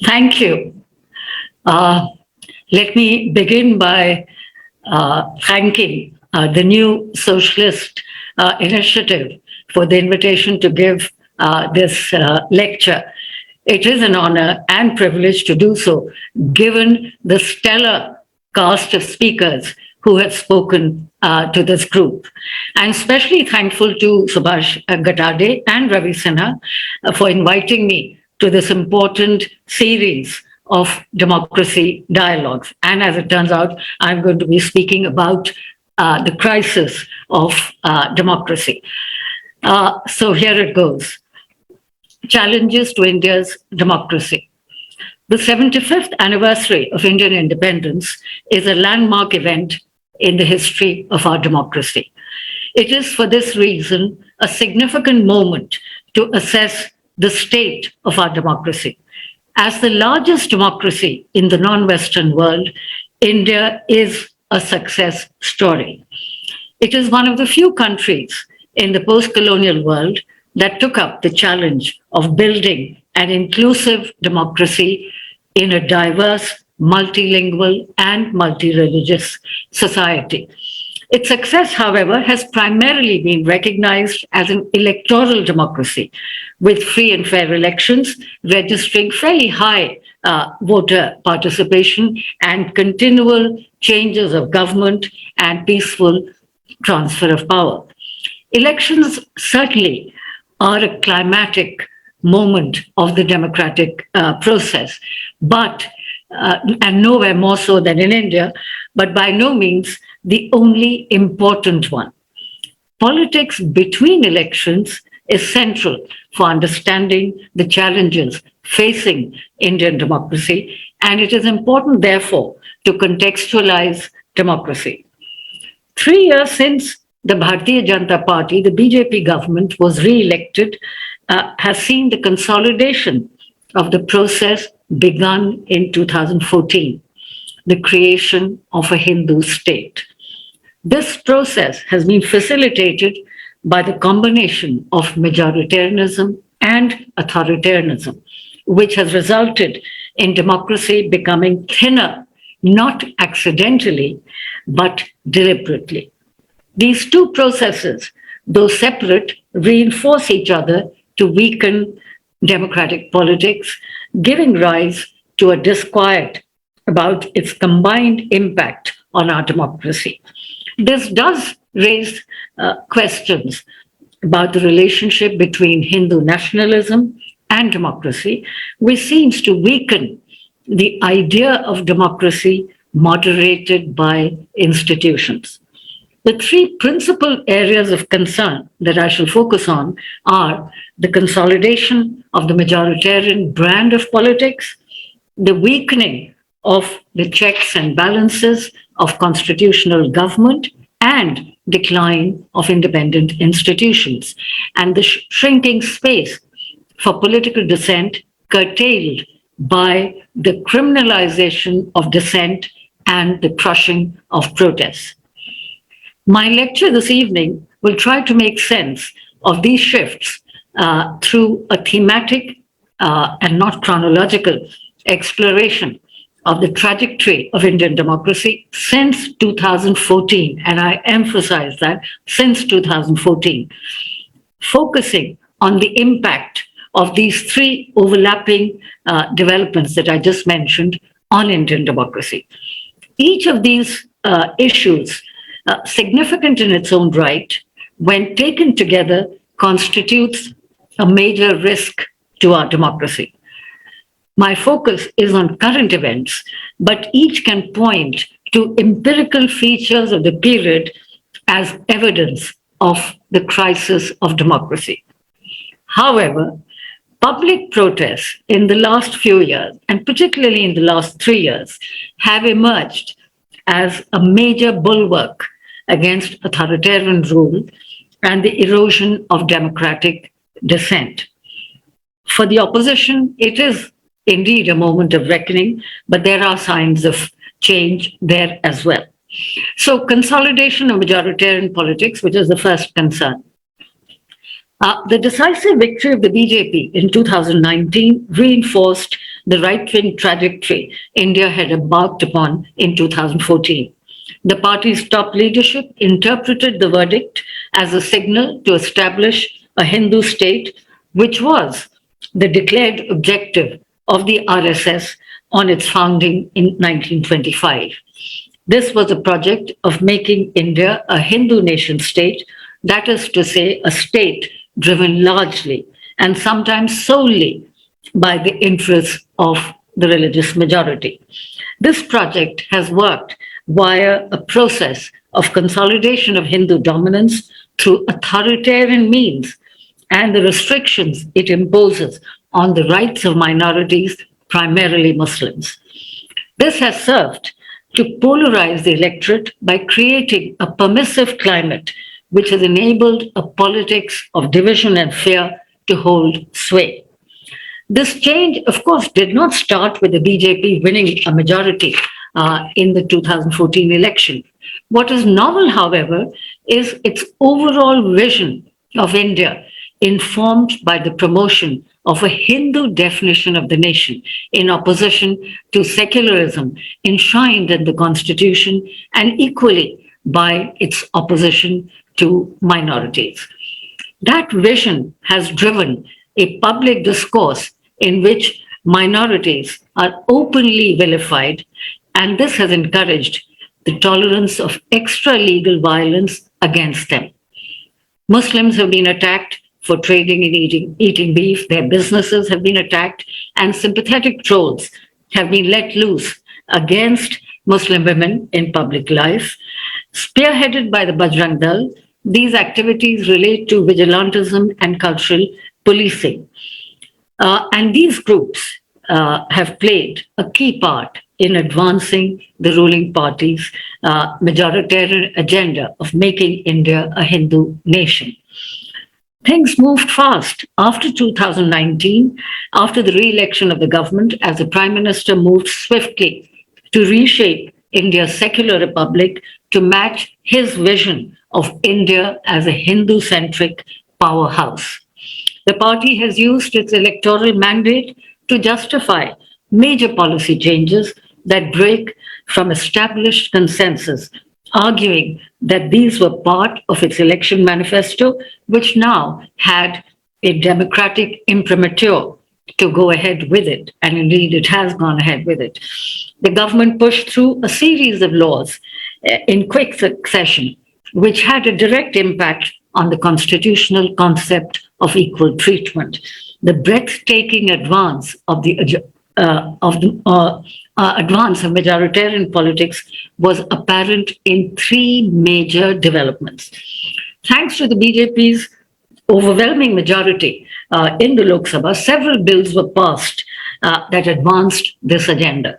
Thank you. Uh, Let me begin by thanking the new socialist initiative for the invitation to give this lecture. It is an honor and privilege to do so, given the stellar cast of speakers who have spoken to this group. I'm especially thankful to Subhash Gatade and Ravi Sinha for inviting me to this important series of democracy dialogues. And as it turns out, I'm going to be speaking about the crisis of democracy. So here it goes. Challenges to India's democracy. The 75th anniversary of Indian independence is a landmark event in the history of our democracy. It is for this reason a significant moment to assess the state of our democracy. As the largest democracy in the non-Western world, India is a success story. It is one of the few countries in the post-colonial world that took up the challenge of building an inclusive democracy in a diverse, multilingual, and multi-religious society. Its success, however, has primarily been recognized as an electoral democracy, with free and fair elections registering fairly high voter participation and continual changes of government and peaceful transfer of power. Elections certainly are a climatic moment of the democratic process, but and nowhere more so than in India, but by no means the only important one. Politics between elections is central for understanding the challenges facing Indian democracy, and it is important, therefore, to contextualize democracy. 3 years since the Bharatiya Janata Party, the BJP government, was re-elected, has seen the consolidation of the process begun in 2014, the creation of a Hindu state. This process has been facilitated by the combination of majoritarianism and authoritarianism, which has resulted in democracy becoming thinner, not accidentally, but deliberately. These two processes, though separate, reinforce each other to weaken democratic politics, giving rise to a disquiet about its combined impact on our democracy. This does raise questions about the relationship between Hindu nationalism and democracy, which seems to weaken the idea of democracy moderated by institutions. The three principal areas of concern that I shall focus on are the consolidation of the majoritarian brand of politics, the weakening of the checks and balances of constitutional government, and decline of independent institutions, and the shrinking space for political dissent curtailed by the criminalization of dissent and the crushing of protests. My lecture this evening will try to make sense of these shifts through a thematic and not chronological exploration of the trajectory of Indian democracy since 2014, and I emphasize that since 2014, focusing on the impact of these three overlapping developments that I just mentioned on Indian democracy. Each of these issues, significant in its own right, when taken together, constitutes a major risk to our democracy. My focus is on current events, but each can point to empirical features of the period as evidence of the crisis of democracy. However, public protests in the last few years, and particularly in the last 3 years, have emerged as a major bulwark against authoritarian rule and the erosion of democratic dissent. For the opposition, it is indeed a moment of reckoning, but there are signs of change there as well. So, consolidation of majoritarian politics, which is the first concern. The decisive victory of the BJP in 2019 reinforced the right-wing trajectory India had embarked upon in 2014. The party's top leadership interpreted the verdict as a signal to establish a Hindu state, which was the declared objective of the RSS on its founding in 1925. This was a project of making India a Hindu nation state, that is to say, a state driven largely and sometimes solely by the interests of the religious majority. This project has worked via a process of consolidation of Hindu dominance through authoritarian means and the restrictions it imposes on the rights of minorities, primarily Muslims. This has served to polarize the electorate by creating a permissive climate which has enabled a politics of division and fear to hold sway. This change, of course, did not start with the BJP winning a majority in the 2014 election. What is novel, however, is its overall vision of India, informed by the promotion of a Hindu definition of the nation in opposition to secularism enshrined in the constitution and equally by its opposition to minorities. That vision has driven a public discourse in which minorities are openly vilified, and this has encouraged the tolerance of extra legal violence against them. Muslims have been attacked for trading and eating beef, their businesses have been attacked, and sympathetic trolls have been let loose against Muslim women in public life. Spearheaded by the Bajrang Dal, these activities relate to vigilantism and cultural policing. And these groups have played a key part in advancing the ruling party's majoritarian agenda of making India a Hindu nation. Things moved fast after 2019, after the re-election of the government, as the Prime Minister moved swiftly to reshape India's secular republic to match his vision of India as a Hindu-centric powerhouse. The party has used its electoral mandate to justify major policy changes that break from established consensus, arguing that these were part of its election manifesto, which now had a democratic imprimatur to go ahead with it. And indeed, it has gone ahead with it. The government pushed through a series of laws in quick succession, which had a direct impact on the constitutional concept of equal treatment. The breathtaking advance of the advance of majoritarian politics was apparent in three major developments. Thanks to the BJP's overwhelming majority in the Lok Sabha, several bills were passed that advanced this agenda.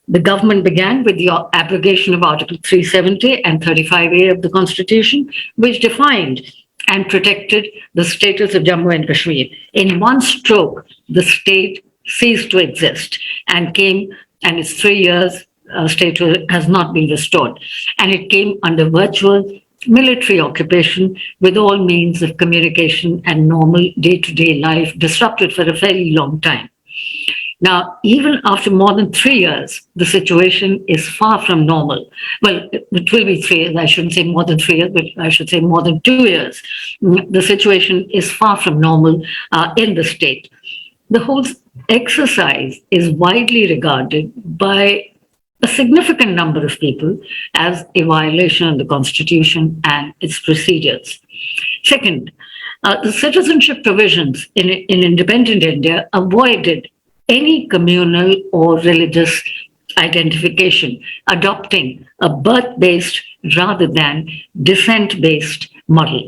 The government began with the abrogation of Article 370 and 35A of the Constitution, which defined and protected the status of Jammu and Kashmir. In one stroke, the state ceased to exist and its 3 years statehood has not been restored. And it came under virtual military occupation with all means of communication and normal day-to-day life disrupted for a very long time. Now, even after more than 3 years, the situation is far from normal. Well, it will be 3 years. I shouldn't say more than 3 years, but I should say more than 2 years. The situation is far from normal in the state. The whole exercise is widely regarded by a significant number of people as a violation of the Constitution and its procedures. Second, the citizenship provisions in independent India avoided any communal or religious identification, adopting a birth-based rather than descent-based model.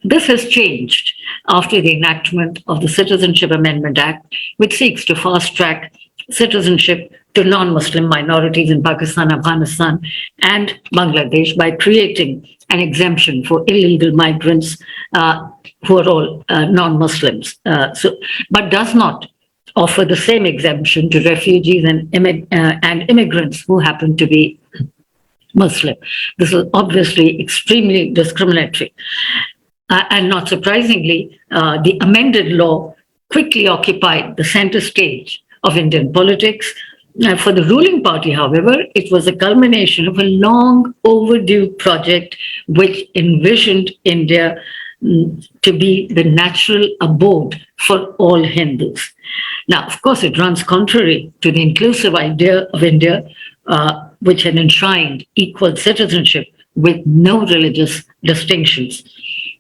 This has changed after the enactment of the Citizenship Amendment Act, which seeks to fast-track citizenship to non-Muslim minorities in Pakistan, Afghanistan, and Bangladesh by creating an exemption for illegal migrants who are all non-Muslims, but does not offer the same exemption to refugees and immigrants who happen to be Muslim. This is obviously extremely discriminatory. And not surprisingly, the amended law quickly occupied the center stage of Indian politics. For the ruling party, however, it was a culmination of a long overdue project which envisioned India to be the natural abode for all Hindus. Now, of course, it runs contrary to the inclusive idea of India, which had enshrined equal citizenship with no religious distinctions.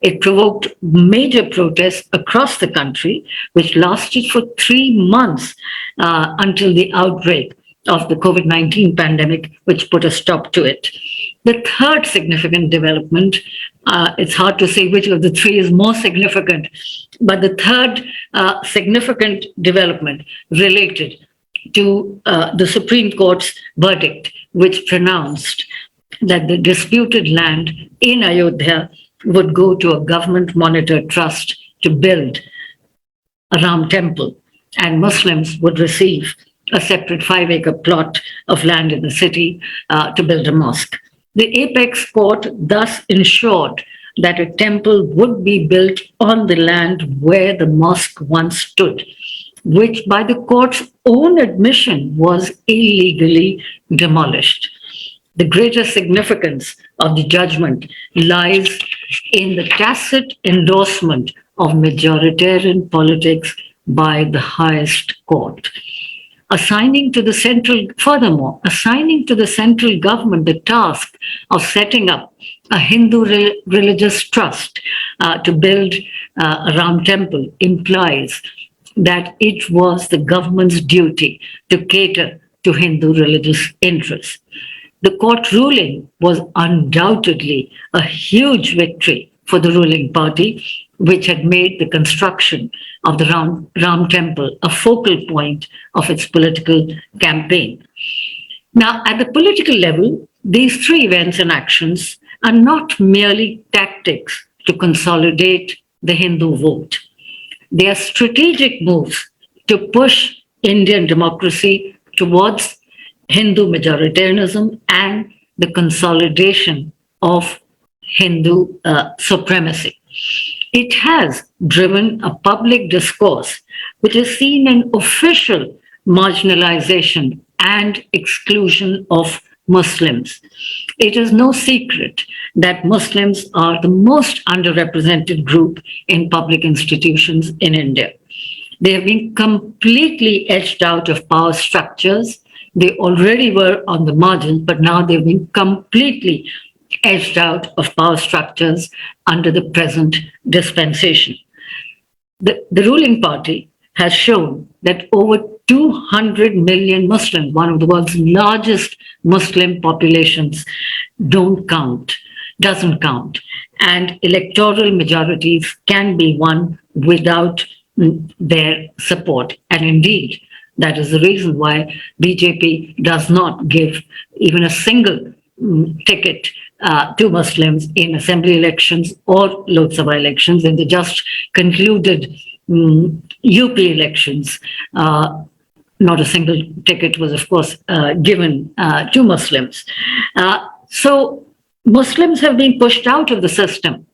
It provoked major protests across the country, which lasted for 3 months until the outbreak of the COVID-19 pandemic, which put a stop to it. The third significant development, it's hard to say which of the three is more significant, but the third significant development related to the Supreme Court's verdict, which pronounced that the disputed land in Ayodhya would go to a government monitored trust to build a Ram temple, and Muslims would receive a separate 5-acre plot of land in the city to build a mosque. The apex court thus ensured that a temple would be built on the land where the mosque once stood, which by the court's own admission was illegally demolished. The greater significance of the judgment lies in the tacit endorsement of majoritarian politics by the highest court. Furthermore, assigning to the central government the task of setting up a Hindu religious trust to build a Ram temple implies that it was the government's duty to cater to Hindu religious interests. The court ruling was undoubtedly a huge victory for the ruling party, which had made the construction of the Ram temple a focal point of its political campaign. Now, at the political level, these three events and actions are not merely tactics to consolidate the Hindu vote. They are strategic moves to push Indian democracy towards Hindu majoritarianism and the consolidation of Hindu supremacy. It has driven a public discourse which has seen an official marginalization and exclusion of Muslims. It is no secret that Muslims are the most underrepresented group in public institutions in India. They have been completely edged out of power structures. They already were on the margins, but now they've been completely edged out of power structures under the present dispensation. The ruling party has shown that over 200 million Muslims, one of the world's largest Muslim populations, doesn't count. And electoral majorities can be won without their support. And indeed, that is the reason why BJP does not give even a single ticket to Muslims in assembly elections or Lok Sabha elections. In the just concluded UP elections, not a single ticket was, of course, given to Muslims. So Muslims have been pushed out of the system.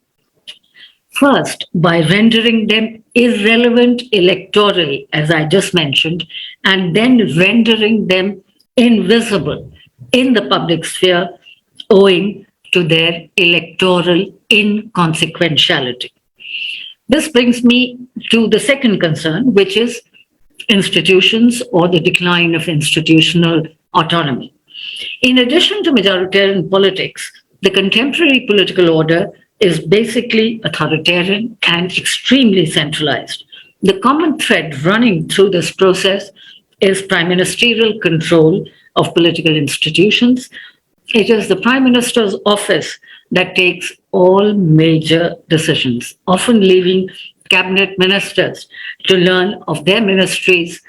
First, by rendering them irrelevant electorally, as I just mentioned, and then rendering them invisible in the public sphere owing to their electoral inconsequentiality. This brings me to the second concern, which is institutions or the decline of institutional autonomy. In addition to majoritarian politics, the contemporary political order is basically authoritarian and extremely centralized. The common thread running through this process is prime ministerial control of political institutions. It is the prime minister's office that takes all major decisions, often leaving cabinet ministers to learn of their ministry's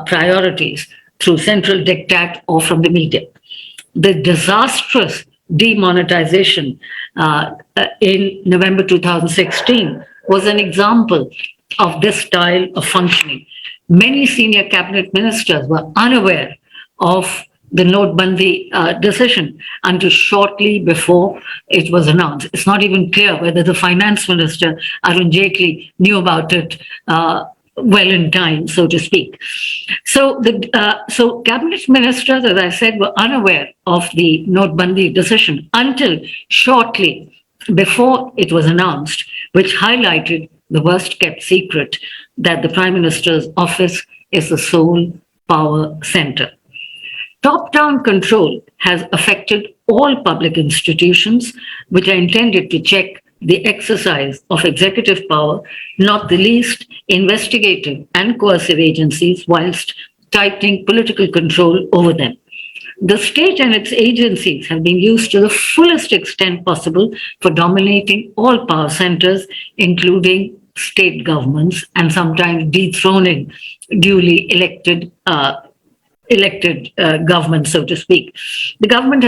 priorities through central diktat or from the media. The disastrous demonetization in November 2016 was an example of this style of functioning. Many senior cabinet ministers were unaware of the Notebandi decision until shortly before it was announced. It's not even clear whether the finance minister, Arun Jaitley, knew about it well in time, so to speak. So cabinet ministers, as I said, were unaware of the Notbandi decision until shortly before it was announced, which highlighted the worst kept secret that the Prime Minister's office is the sole power center. Top down control has affected all public institutions which are intended to check the exercise of executive power, not the least investigative and coercive agencies, whilst tightening political control over them. The state and its agencies have been used to the fullest extent possible for dominating all power centers, including state governments, and sometimes dethroning duly elected government, so to speak. The government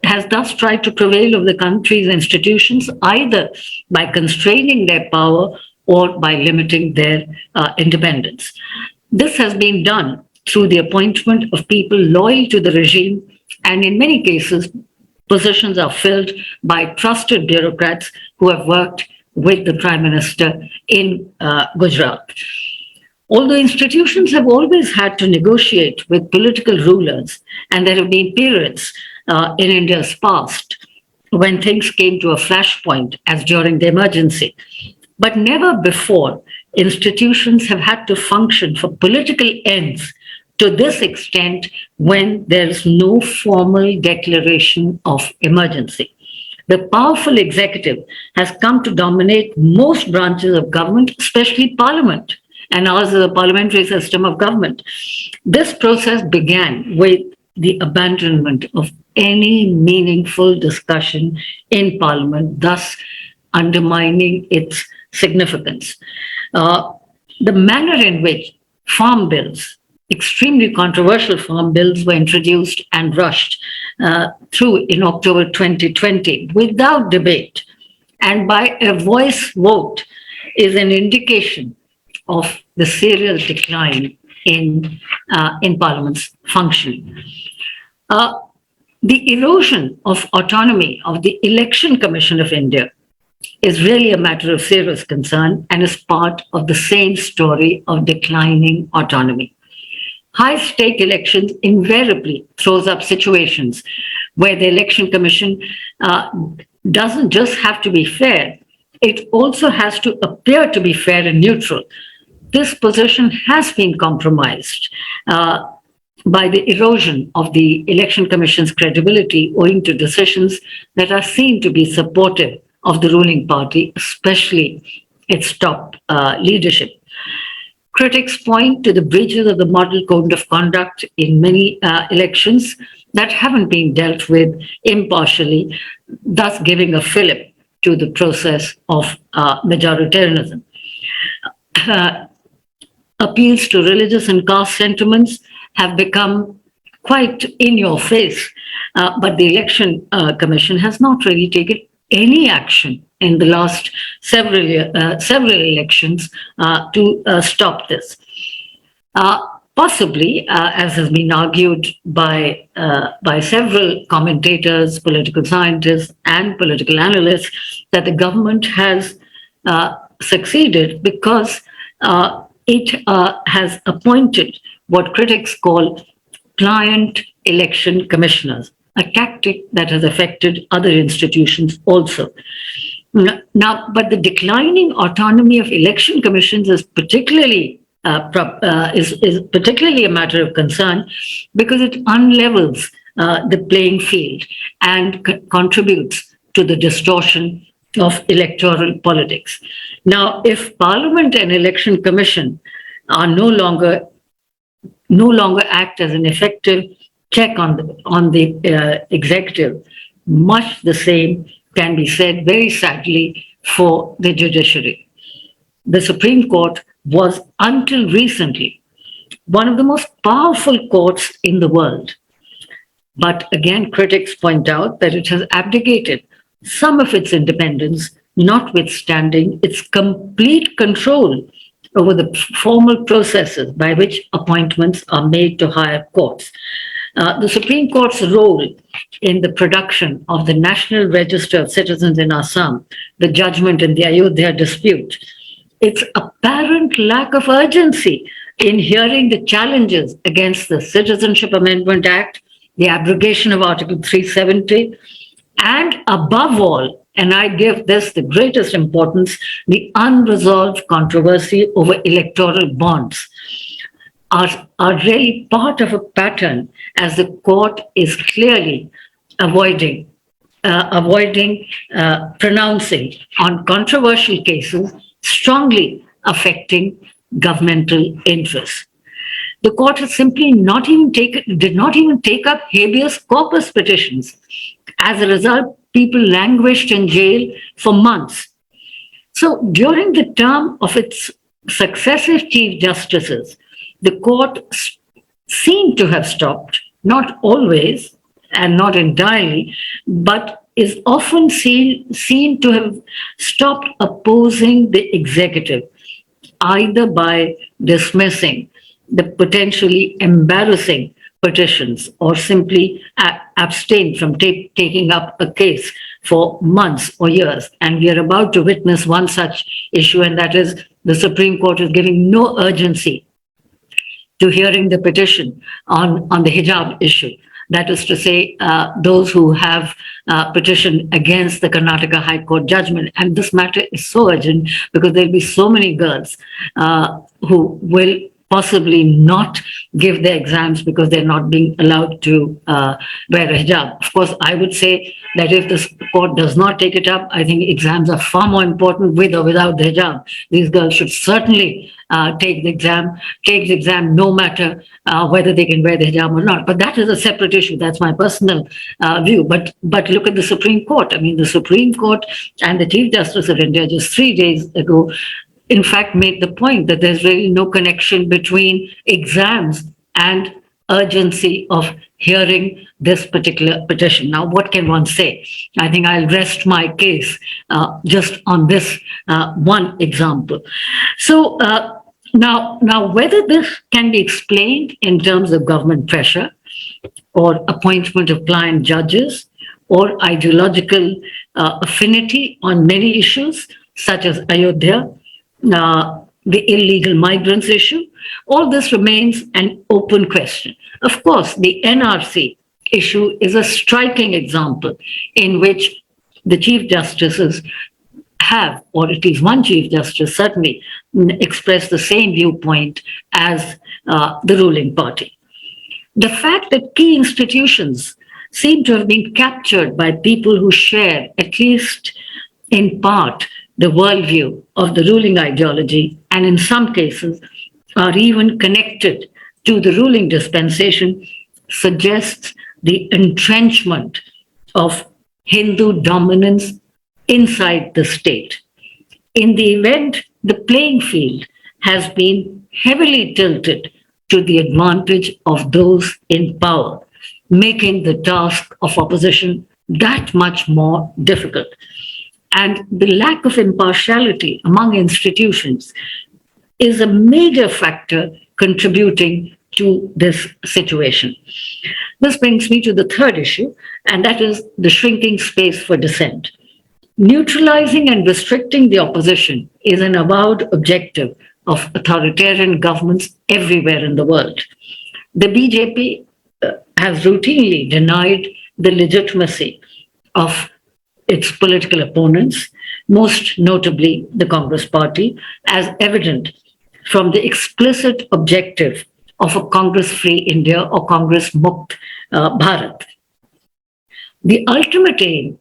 has thus tried to prevail over the country's institutions either by constraining their power or by limiting their independence. This has been done through the appointment of people loyal to the regime, and in many cases, positions are filled by trusted bureaucrats who have worked with the Prime Minister in Gujarat. Although institutions have always had to negotiate with political rulers, and there have been periods in India's past when things came to a flashpoint, as during the emergency, but never before institutions have had to function for political ends to this extent when there is no formal declaration of emergency. The powerful executive has come to dominate most branches of government, especially parliament, and ours is a parliamentary system of government. This process began with the abandonment of any meaningful discussion in parliament, thus undermining its significance. The manner in which farm bills, extremely controversial farm bills, were introduced and rushed through in October 2020 without debate and by a voice vote is an indication of the serious decline in Parliament's functioning. The erosion of autonomy of the Election Commission of India is really a matter of serious concern and is part of the same story of declining autonomy. High-stake elections invariably throws up situations where the Election Commission doesn't just have to be fair, it also has to appear to be fair and neutral. This position has been compromised by the erosion of the Election Commission's credibility owing to decisions that are seen to be supportive of the ruling party, especially its top leadership. Critics point to the breaches of the model code of conduct in many elections that haven't been dealt with impartially, thus giving a fillip to the process of majoritarianism. Appeals to religious and caste sentiments have become quite in your face, but the Election Commission has not really taken any action in the last several elections to stop this. Possibly, as has been argued by several commentators, political scientists, and political analysts, that the government has succeeded because it has appointed what critics call client election commissioners, a tactic that has affected other institutions also. Now, but the declining autonomy of election commissions is particularly is particularly a matter of concern because it unlevels the playing field and contributes to the distortion of electoral politics. Now, if Parliament and Election Commission are no longer act as an effective check on the executive, much the same can be said, very sadly, for the judiciary. The Supreme Court was, until recently, one of the most powerful courts in the world. But again, critics point out that it has abdicated some of its independence, notwithstanding its complete control over the formal processes by which appointments are made to higher courts. The Supreme Court's role in the production of the National Register of Citizens in Assam, the judgment in the Ayodhya dispute, its apparent lack of urgency in hearing the challenges against the Citizenship Amendment Act, the abrogation of Article 370, and above all, and I give this the greatest importance, the unresolved controversy over electoral bonds are really part of a pattern as the court is clearly avoiding pronouncing on controversial cases strongly affecting governmental interests. The court has simply did not even take up habeas corpus petitions. As a result, people languished in jail for months. So during the term of its successive chief justices, the court seemed to have stopped, not always and not entirely, but is often seen to have stopped opposing the executive, either by dismissing the potentially embarrassing petitions or simply abstain from taking up a case for months or years. And we are about to witness one such issue, and that is the Supreme Court is giving no urgency to hearing the petition on the hijab issue. That is to say, those who have petitioned against the Karnataka High Court judgment. And this matter is so urgent because there'll be so many girls who will possibly not give their exams because they're not being allowed to wear a hijab. Of course, I would say that if the court does not take it up, I think exams are far more important with or without the hijab. These girls should certainly take the exam no matter whether they can wear the hijab or not. But that is a separate issue. That's my personal view. But look at the Supreme Court. I mean, the Supreme Court and the Chief Justice of India just 3 days ago in fact, made the point that there's really no connection between exams and urgency of hearing this particular petition. Now, what can one say? I think I'll rest my case just on this one example. So now, whether this can be explained in terms of government pressure or appointment of client judges or ideological affinity on many issues, such as Ayodhya, the illegal migrants issue, all this remains an open question. Of course, the NRC issue is a striking example in which the chief justices have, or at least one chief justice certainly, expressed the same viewpoint as the ruling party. The fact that key institutions seem to have been captured by people who share, at least in part, the worldview of the ruling ideology, and in some cases are even connected to the ruling dispensation, suggests the entrenchment of Hindu dominance inside the state. In the event, the playing field has been heavily tilted to the advantage of those in power, making the task of opposition that much more difficult. And the lack of impartiality among institutions is a major factor contributing to this situation. This brings me to the third issue, and that is the shrinking space for dissent. Neutralizing and restricting the opposition is an avowed objective of authoritarian governments everywhere in the world. The BJP has routinely denied the legitimacy of its political opponents, most notably the Congress Party, as evident from the explicit objective of a Congress-free India or Congress-Mukt Bharat. The ultimate aim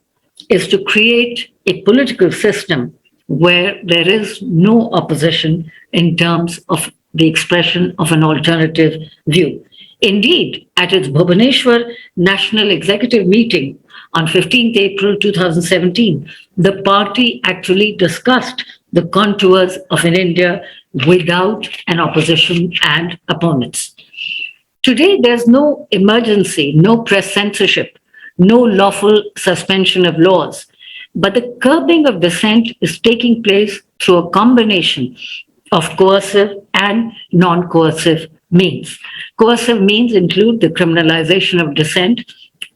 is to create a political system where there is no opposition in terms of the expression of an alternative view. Indeed, at its Bhubaneswar National Executive Meeting on 15th April 2017, the party actually discussed the contours of an India without an opposition and opponents. Today, there's no emergency, no press censorship, no lawful suspension of laws, but the curbing of dissent is taking place through a combination of coercive and non-coercive means. Coercive means include the criminalization of dissent,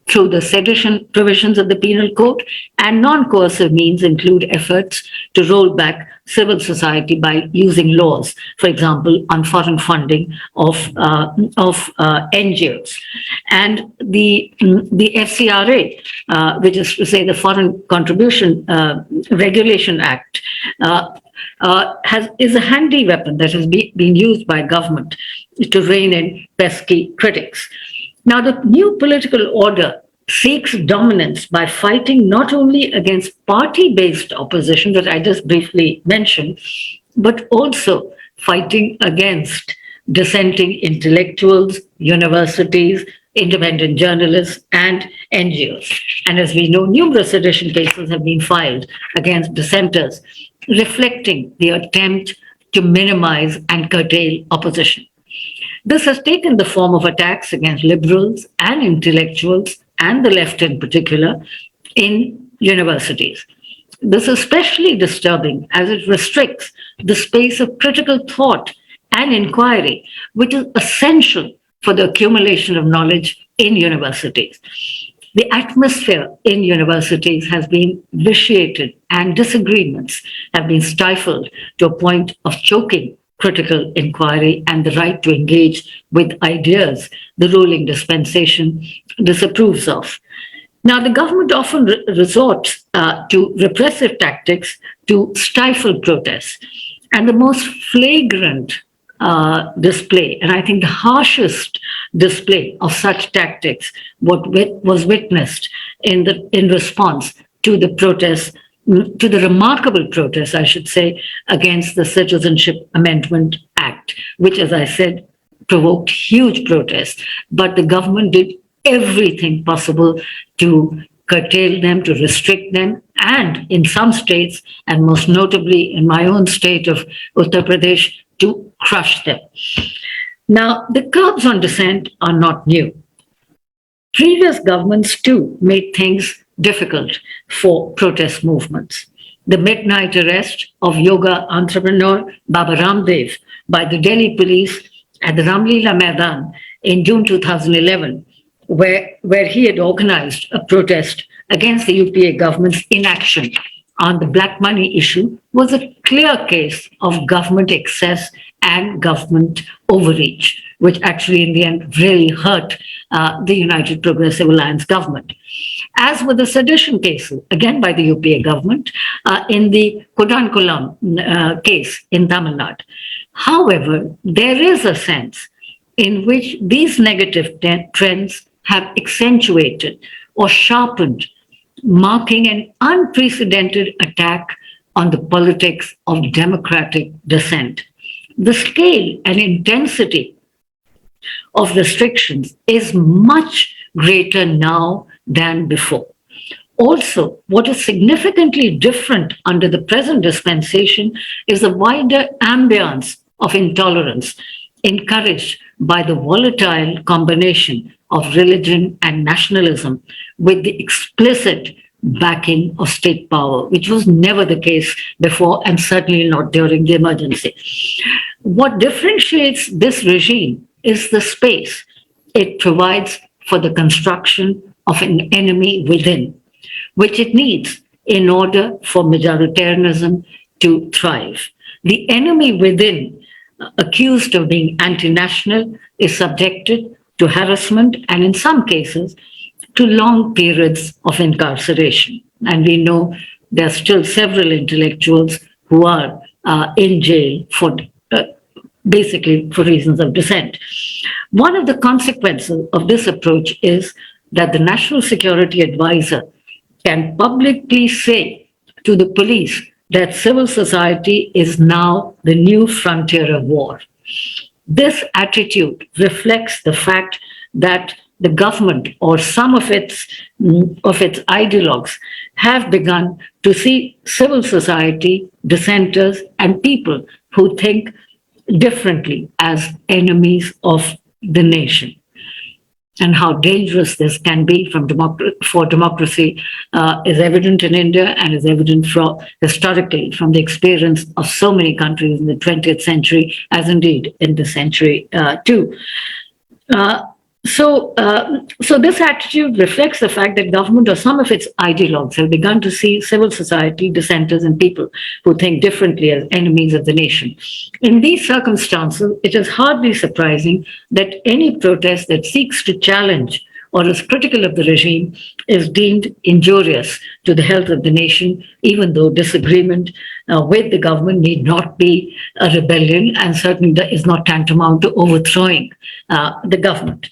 through the sedition provisions of the Penal Code, and non-coercive means include efforts to roll back civil society by using laws, for example, on foreign funding of NGOs. And the FCRA, which is to say the Foreign Contribution Regulation Act, is a handy weapon that has been used by government to rein in pesky critics. Now, the new political order seeks dominance by fighting not only against party-based opposition that I just briefly mentioned, but also fighting against dissenting intellectuals, universities, independent journalists, and NGOs. And as we know, numerous sedition cases have been filed against dissenters, reflecting the attempt to minimize and curtail opposition. This has taken the form of attacks against liberals and intellectuals, and the left in particular, in universities. This is especially disturbing as it restricts the space of critical thought and inquiry, which is essential for the accumulation of knowledge in universities. The atmosphere in universities has been vitiated and disagreements have been stifled to a point of choking critical inquiry and the right to engage with ideas the ruling dispensation disapproves of. Now, the government often resorts to repressive tactics to stifle protests. And the most flagrant display, and I think the harshest display of such tactics, what was witnessed in response to the protests, to the remarkable protests, I should say, against the Citizenship Amendment Act, which, as I said, provoked huge protests. But the government did everything possible to curtail them, to restrict them, and in some states, and most notably in my own state of Uttar Pradesh, to crush them. Now, the curbs on dissent are not new. Previous governments, too, made things difficult for protest movements. The midnight arrest of yoga entrepreneur Baba Ramdev by the Delhi police at the Ramlila Maidan in June 2011, where he had organized a protest against the UPA government's inaction on the black money issue, was a clear case of government excess and government overreach, which actually in the end really hurt the United Progressive Alliance government. As with the sedition cases, again by the UPA government, in the Kudankulam case in Tamil Nadu. However, there is a sense in which these negative trends have accentuated or sharpened, marking an unprecedented attack on the politics of democratic dissent. The scale and intensity of restrictions is much greater now than before. Also, what is significantly different under the present dispensation is the wider ambience of intolerance encouraged by the volatile combination of religion and nationalism with the explicit backing of state power, which was never the case before and certainly not during the emergency. What differentiates this regime is the space it provides for the construction of an enemy within, which it needs in order for majoritarianism to thrive. The enemy within, accused of being anti-national, is subjected to harassment and in some cases to long periods of incarceration. And we know there are still several intellectuals who are in jail for basically for reasons of dissent. One of the consequences of this approach is that the National Security Advisor can publicly say to the police that civil society is now the new frontier of war. This attitude reflects the fact that the government or some of its ideologues have begun to see civil society, dissenters, and people who think differently as enemies of the nation. And how dangerous this can be for democracy is evident in India and is evident historically from the experience of so many countries in the 20th century, as indeed in the century too. So this attitude reflects the fact that government or some of its ideologues have begun to see civil society, dissenters, and people who think differently as enemies of the nation. In these circumstances, it is hardly surprising that any protest that seeks to challenge or is critical of the regime is deemed injurious to the health of the nation, even though disagreement with the government need not be a rebellion and certainly is not tantamount to overthrowing the government.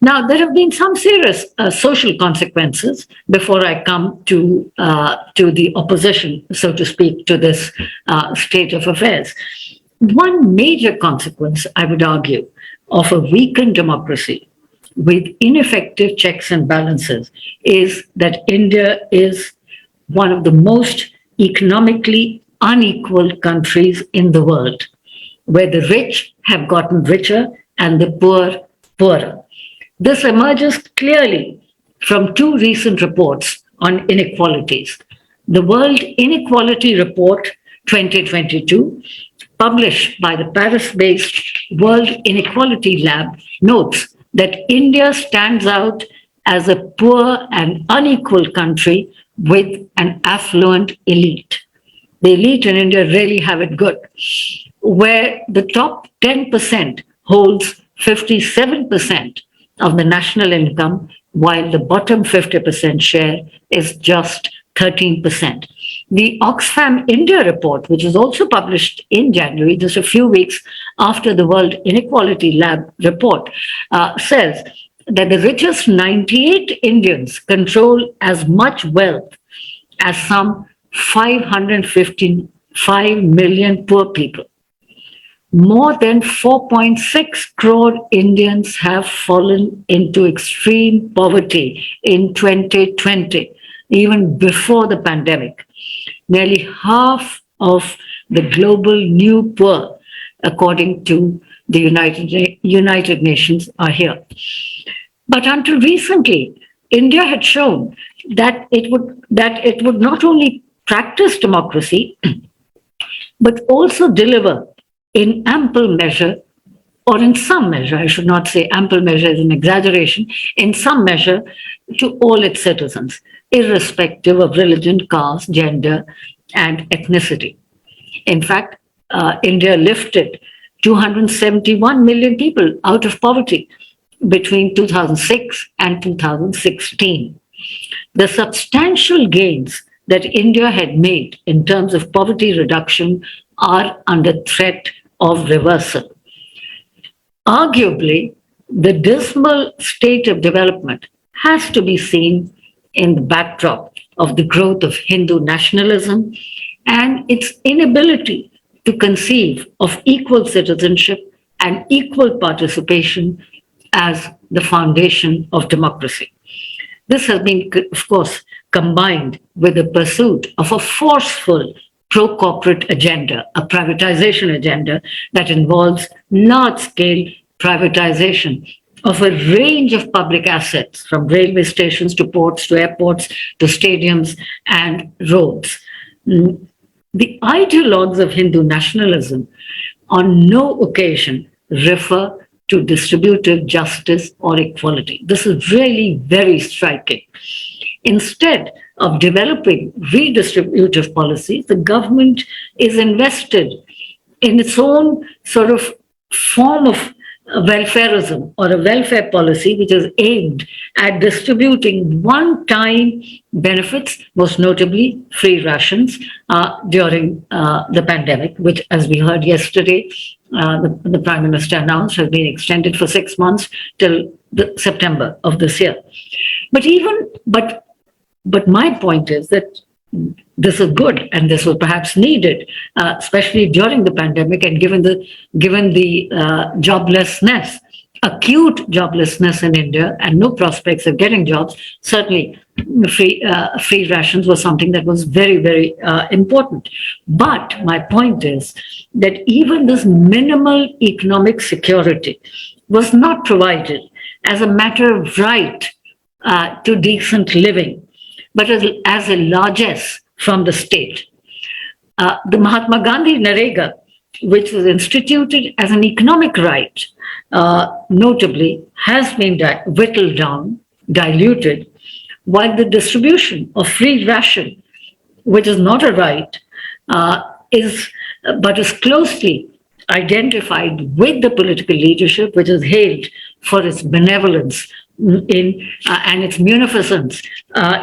Now, there have been some serious social consequences before I come to the opposition, so to speak, to this state of affairs. One major consequence, I would argue, of a weakened democracy with ineffective checks and balances is that India is one of the most economically unequal countries in the world, where the rich have gotten richer and the poor poorer. This emerges clearly from two recent reports on inequalities. The World Inequality Report 2022, published by the Paris based World Inequality Lab, notes that India stands out as a poor and unequal country with an affluent elite. The elite in India really have it good, where the top 10% holds 57% of the national income, while the bottom 50% share is just 13%. The Oxfam India report, which was also published in January, just a few weeks after the World Inequality Lab report, says that the richest 98 Indians control as much wealth as some 555 million poor people. More than 4.6 crore Indians have fallen into extreme poverty in 2020, even before the pandemic. Nearly half of the global new poor, according to the United Nations, are here. But until recently, India had shown that it would not only practice democracy, but also deliver in ample measure, or in some measure, I should not say ample measure is an exaggeration, in some measure to all its citizens, irrespective of religion, caste, gender, and ethnicity. In fact, India lifted 271 million people out of poverty between 2006 and 2016. The substantial gains that India had made in terms of poverty reduction are under threat of reversal. Arguably, the dismal state of development has to be seen in the backdrop of the growth of Hindu nationalism and its inability to conceive of equal citizenship and equal participation as the foundation of democracy. This has been, of course, combined with the pursuit of a forceful pro-corporate agenda, a privatization agenda that involves large-scale privatization of a range of public assets, from railway stations to ports to airports to stadiums and roads. The ideologues of Hindu nationalism on no occasion refer to distributive justice or equality. This is really very striking. Instead of developing redistributive policies, the government is invested in its own sort of form of welfareism or a welfare policy which is aimed at distributing one-time benefits, most notably free rations during the pandemic, which, as we heard yesterday, the Prime Minister announced has been extended for 6 months till September of this year. But my point is that this is good and this was perhaps needed, especially during the pandemic and given the joblessness, acute joblessness in India and no prospects of getting jobs. Certainly, free rations was something that was very, very important. But my point is that even this minimal economic security was not provided as a matter of right to decent living, but as a largesse from the state. The Mahatma Gandhi Narega, which was instituted as an economic right notably, has been whittled down, diluted, while the distribution of free ration, which is not a right, is but is closely identified with the political leadership, which is hailed for its benevolence in and its munificence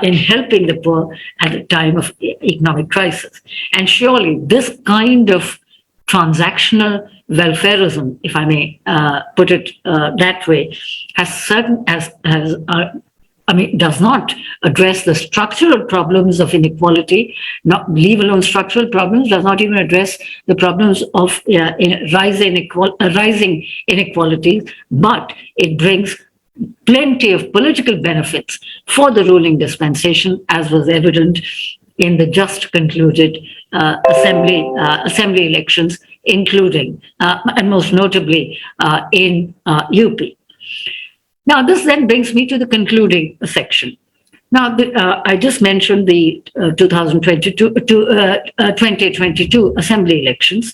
in helping the poor at a time of economic crisis. And surely this kind of transactional welfareism, if I may put it that way, does not address the structural problems of inequality, not leave alone structural problems, does not even address the problems of rising inequalities, but it brings plenty of political benefits for the ruling dispensation, as was evident in the just concluded assembly elections, including and most notably in UP. Now, this then brings me to the concluding section. Now, I just mentioned the 2022 assembly elections,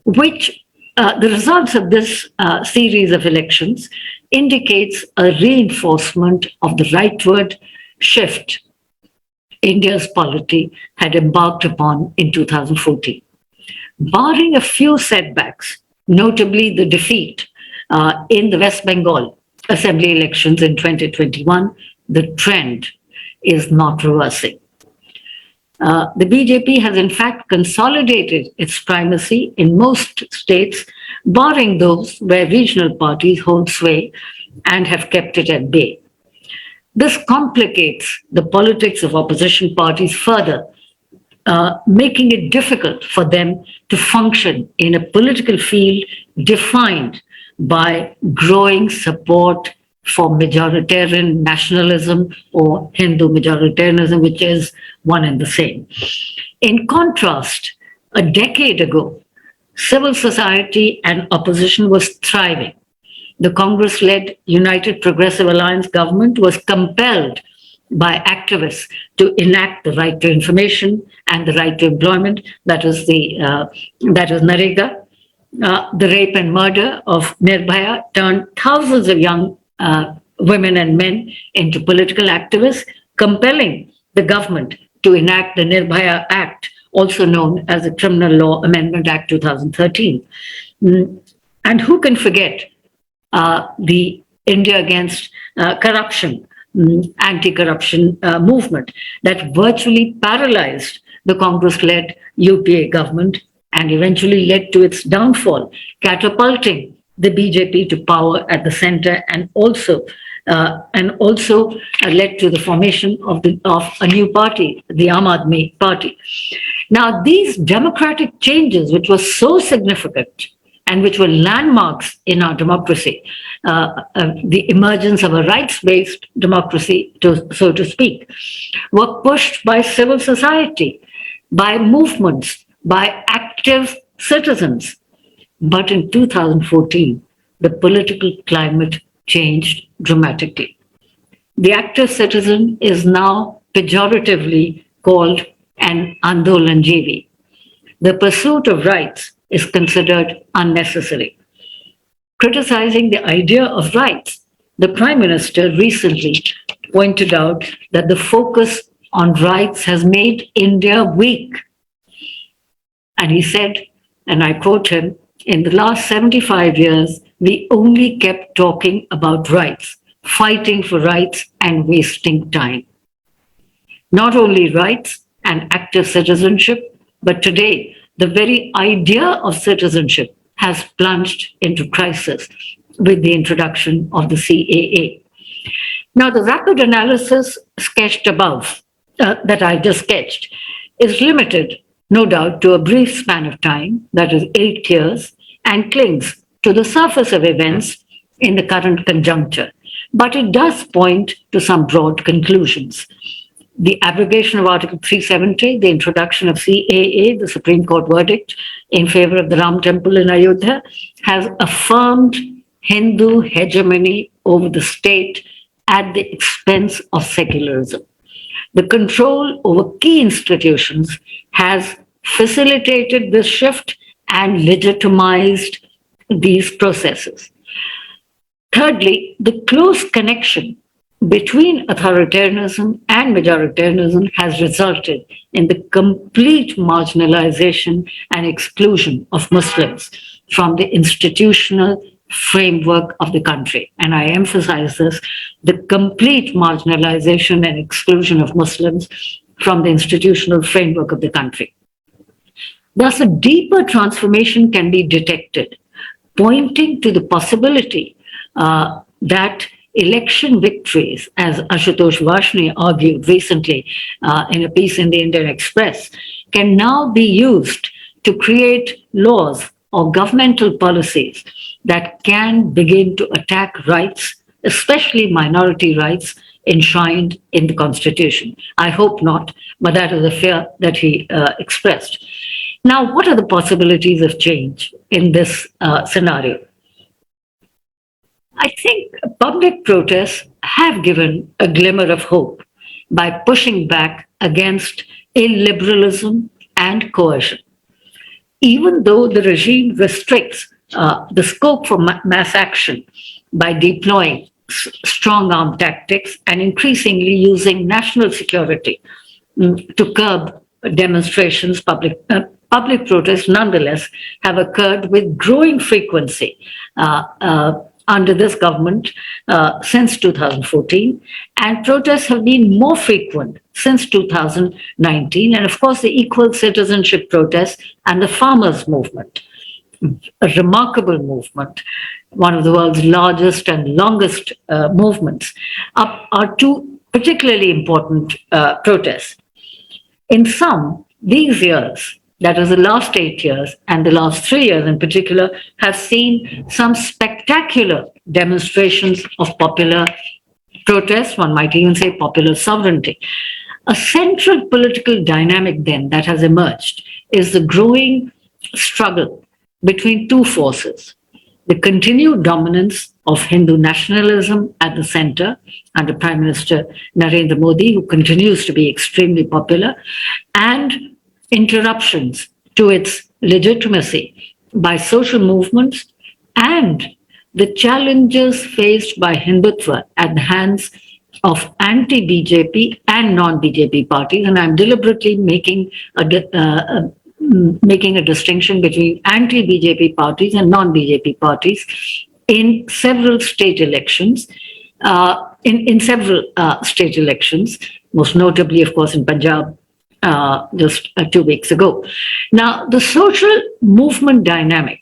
which the results of this series of elections indicates a reinforcement of the rightward shift India's polity had embarked upon in 2014. Barring a few setbacks, notably the defeat in the West Bengal assembly elections in 2021, the trend is not reversing. The BJP has in fact consolidated its primacy in most states, barring those where regional parties hold sway and have kept it at bay. This complicates the politics of opposition parties further, making it difficult for them to function in a political field defined by growing support for majoritarian nationalism or Hindu majoritarianism, which is one and the same. In contrast, a decade ago, civil society and opposition was thriving. The Congress-led United Progressive Alliance government was compelled by activists to enact the right to information and the right to employment, that is Narega. The rape and murder of Nirbhaya turned thousands of young women and men into political activists, compelling the government to enact the Nirbhaya Act, also known as the Criminal Law Amendment Act 2013. And who can forget the India Against Corruption, anti-corruption movement that virtually paralyzed the Congress-led UPA government and eventually led to its downfall, catapulting the BJP to power at the center, and also led to the formation of a new party, the Aam Aadmi Party. Now, these democratic changes, which were so significant and which were landmarks in our democracy, the emergence of a rights-based democracy, so to speak, were pushed by civil society, by movements, by active citizens. But in 2014, the political climate changed dramatically. The active citizen is now pejoratively called an Andolanjeevi. The pursuit of rights is considered unnecessary. Criticizing the idea of rights, the Prime Minister recently pointed out that the focus on rights has made India weak. And he said, and I quote him, "In the last 75 years, we only kept talking about rights, fighting for rights and wasting time." Not only rights and active citizenship, but today, the very idea of citizenship has plunged into crisis with the introduction of the CAA. Now, the rapid analysis sketched above, that I just sketched, is limited, no doubt, to a brief span of time, that is 8 years, and clings to the surface of events in the current conjuncture. But it does point to some broad conclusions. The abrogation of Article 370, the introduction of CAA, the Supreme Court verdict in favor of the Ram Temple in Ayodhya, has affirmed Hindu hegemony over the state at the expense of secularism. The control over key institutions has facilitated this shift and legitimized these processes. Thirdly, the close connection between authoritarianism and majoritarianism has resulted in the complete marginalization and exclusion of Muslims from the institutional framework of the country. And I emphasize this, the complete marginalization and exclusion of Muslims from the institutional framework of the country. Thus, a deeper transformation can be detected, pointing to the possibility that election victories, as Ashutosh Vashni argued recently in a piece in the Indian Express, can now be used to create laws or governmental policies that can begin to attack rights, especially minority rights enshrined in the Constitution. I hope not, but that is a fear that he expressed. Now, what are the possibilities of change in this scenario? I think public protests have given a glimmer of hope by pushing back against illiberalism and coercion. Even though the regime restricts the scope for mass action by deploying strong arm tactics and increasingly using national security to curb demonstrations, public protests nonetheless have occurred with growing frequency under this government since 2014, and protests have been more frequent since 2019, and of course the equal citizenship protests and the farmers' movement, a remarkable movement, one of the world's largest and longest movements, are two particularly important protests. In sum, these years, that is the last 8 years and the last 3 years in particular, have seen some spectacular demonstrations of popular protest, one might even say popular sovereignty. A central political dynamic then that has emerged is the growing struggle between two forces: the continued dominance of Hindu nationalism at the center under Prime Minister Narendra Modi, who continues to be extremely popular, and interruptions to its legitimacy by social movements and the challenges faced by Hindutva at the hands of anti-BJP and non-BJP parties. And I'm deliberately making a distinction between anti-BJP parties and non-BJP parties in several state elections, most notably, of course, in Punjab just 2 weeks ago. Now, the social movement dynamic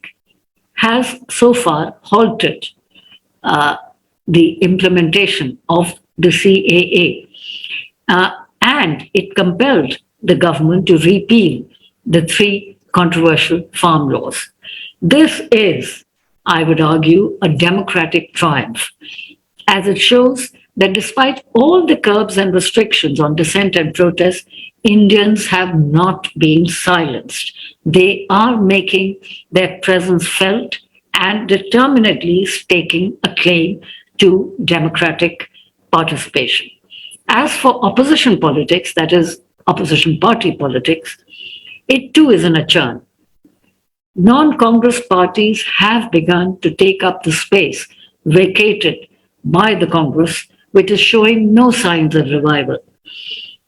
has so far halted the implementation of the CAA, and it compelled the government to repeal the three controversial farm laws. This is, I would argue, a democratic triumph, as it shows that despite all the curbs and restrictions on dissent and protest, Indians have not been silenced. They are making their presence felt and determinedly staking a claim to democratic participation. As for opposition politics, that is, opposition party politics, it too is in a churn. Non-Congress parties have begun to take up the space vacated by the Congress, which is showing no signs of revival.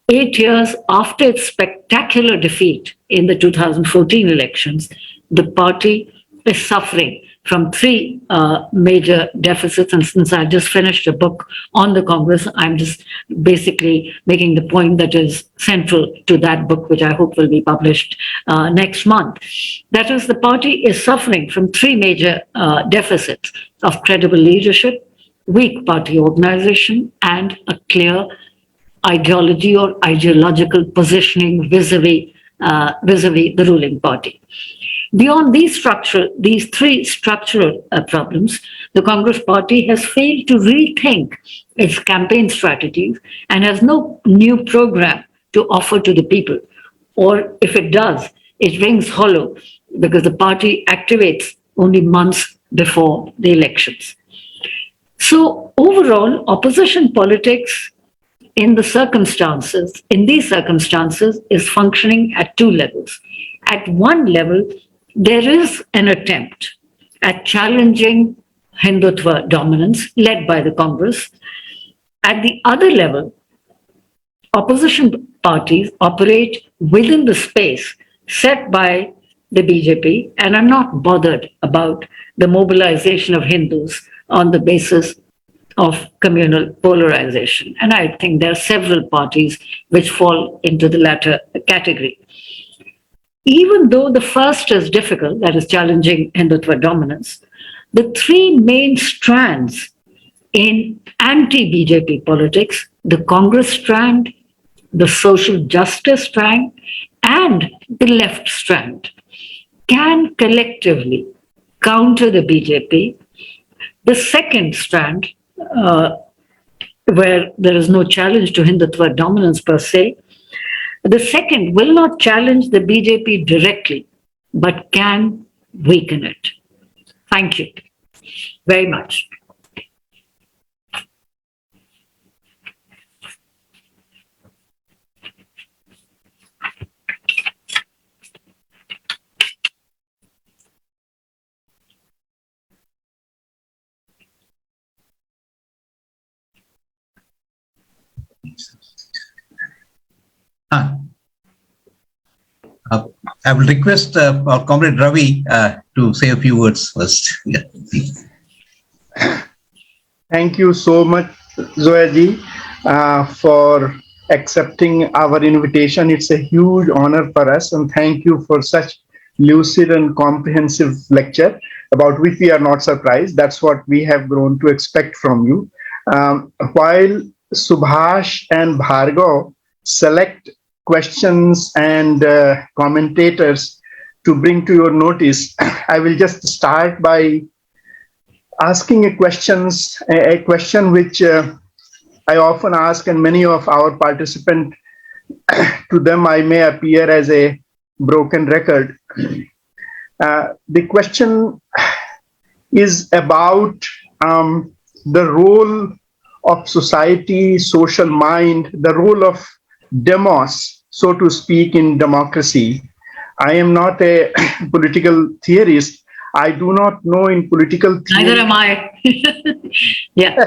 8 years after its spectacular defeat in the 2014 elections, the party is suffering from three major deficits. And since I just finished a book on the Congress, I'm just basically making the point that is central to that book, which I hope will be published next month. That is, the party is suffering from three major deficits of credible leadership, weak party organization, and a clear ideology or ideological positioning vis-a-vis the ruling party. Beyond these three structural problems, the Congress party has failed to rethink its campaign strategies and has no new program to offer to the people. Or if it does, it rings hollow because the party activates only months before the elections. So overall, opposition politics in these circumstances, is functioning at two levels. At one level, there is an attempt at challenging Hindutva dominance led by the Congress. At the other level, opposition parties operate within the space set by the BJP and are not bothered about the mobilization of Hindus on the basis of communal polarization. And I think there are several parties which fall into the latter category. Even though the first is difficult, that is challenging Hindutva dominance, the three main strands in anti BJP politics, the Congress strand, the social justice strand, and the left strand, can collectively counter the BJP. The second strand, where there is no challenge to Hindutva dominance per se, the second will not challenge the BJP directly, but can weaken it. Thank you very much. I will request our comrade Ravi to say a few words first. Yeah, please. Thank you so much, Zoya ji, for accepting our invitation. It's a huge honor for us, and thank you for such lucid and comprehensive lecture about which we are not surprised. That's what we have grown to expect from you. While Subhash and Bhargav select questions and commentators to bring to your notice, I will just start by asking a question which I often ask, and many of our participants, to them I may appear as a broken record. The question is about the role of society, social mind, the role of demos, so to speak, in democracy. I am not a political theorist. I do not know in political theory. Neither am I. Yeah.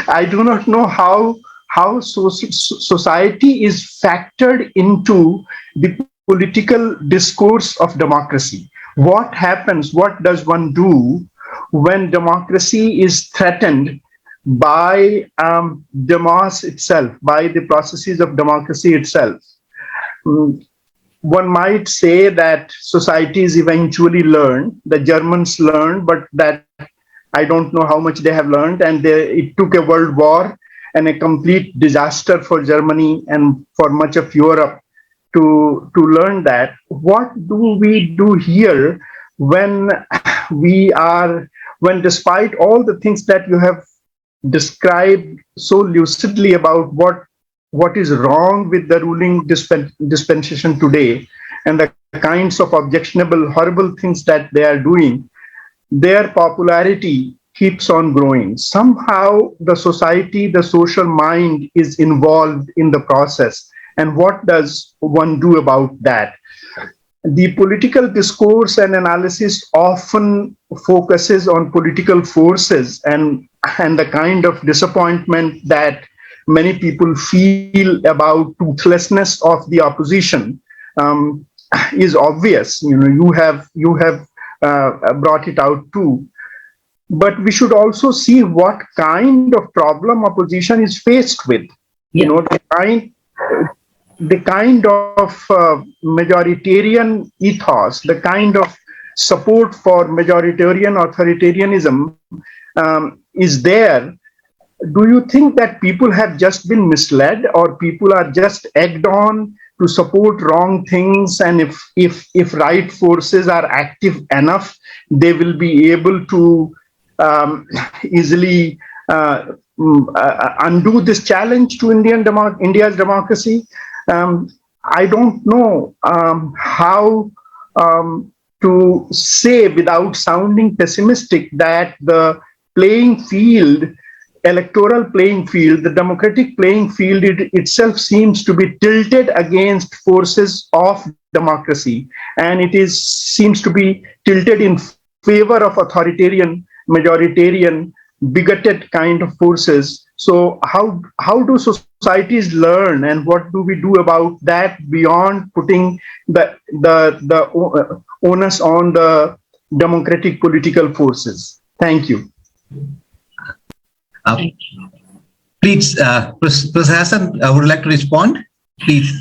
I do not know how society is factored into the political discourse of democracy. What happens, what does one do when democracy is threatened by demos itself, by the processes of democracy itself? One might say that societies eventually learn. The Germans learned, but that I don't know how much they have learned. And it took a world war and a complete disaster for Germany and for much of Europe to learn that. What do we do here when despite all the things that you have described so lucidly about what is wrong with the ruling dispensation today and the kinds of objectionable, horrible things that they are doing, their popularity keeps on growing. Somehow the society, the social mind is involved in the process. And what does one do about that? The political discourse and analysis often focuses on political forces and the kind of disappointment that many people feel about toothlessness of the opposition is obvious. You have brought it out too. But we should also see what kind of problem opposition is faced with. Yeah. The kind of majoritarian ethos, the kind of support for majoritarian authoritarianism is there. Do you think that people have just been misled, or people are just egged on to support wrong things, and if right forces are active enough, they will be able to easily undo this challenge to India's democracy? I don't know how to say without sounding pessimistic that the playing field, electoral playing field, the democratic playing field itself seems to be tilted against forces of democracy, and seems to be tilted in favor of authoritarian majoritarian, bigoted kind of forces. So how do societies learn, and what do we do about that beyond putting the onus on the democratic political forces? Thank you. Uh, please, Professor Hasan, would you like to respond? Please.